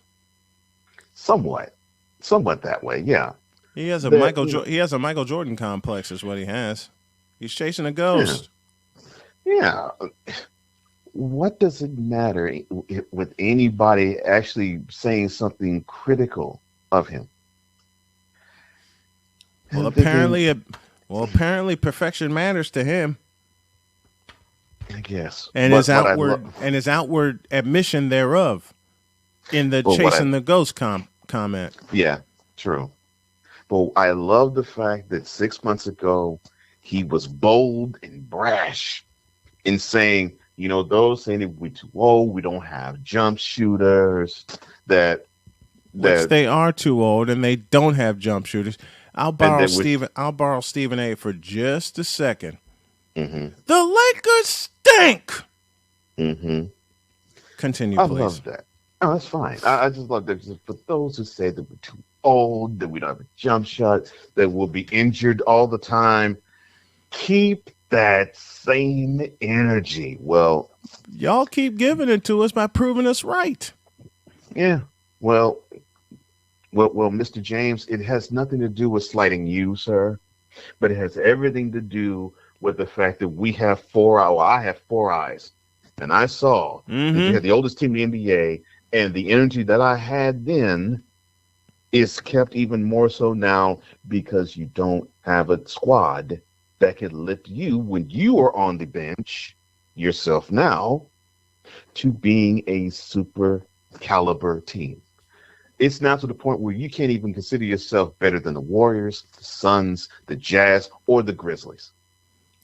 Somewhat that way, yeah. He has a Michael Jordan complex, is what he has. He's chasing a ghost. Yeah. What does it matter with anybody actually saying something critical of him? Well, apparently, perfection matters to him. I guess. And his outward admission thereof in the chasing the ghost comment. Yeah, true. But I love the fact that 6 months ago he was bold and brash in saying, those saying that we're too old, we don't have jump shooters, which they are too old and they don't have jump shooters. I'll borrow Stephen A for just a second. Mm-hmm. The Lakers stink. Mm-hmm. Continue, I please. love that. Oh, that's fine. I just love that. For those who say that we're too old, that we don't have a jump shot, that we'll be injured all the time, keep that same energy. Well, y'all keep giving it to us by proving us right. Yeah. Well, Mr. James, it has nothing to do with slighting you, sir, but it has everything to do with the fact that we have I have 4 eyes, and I saw that you had the oldest team in the NBA, and the energy that I had then is kept even more so now because you don't have a squad that can lift you when you are on the bench yourself now to being a super caliber team. It's now to the point where you can't even consider yourself better than the Warriors, the Suns, the Jazz, or the Grizzlies.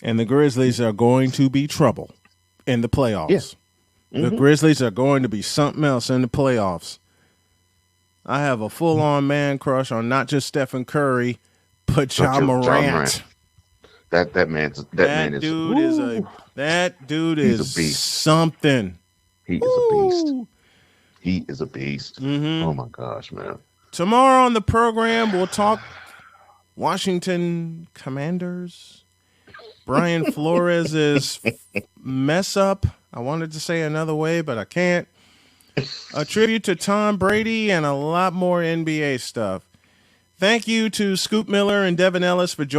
And the Grizzlies are going to be trouble in the playoffs. Yeah. The Grizzlies are going to be something else in the playoffs. I have a full-on man crush on not just Stephen Curry, but John Morant. That man is a beast. Something. He is a beast. He is a beast. Oh my gosh, man. Tomorrow on the program, we'll talk Washington Commanders. Brian Flores' mess up. I wanted to say another way, but I can't. A tribute to Tom Brady and a lot more NBA stuff. Thank you to Scoop Miller and Devon Ellis for joining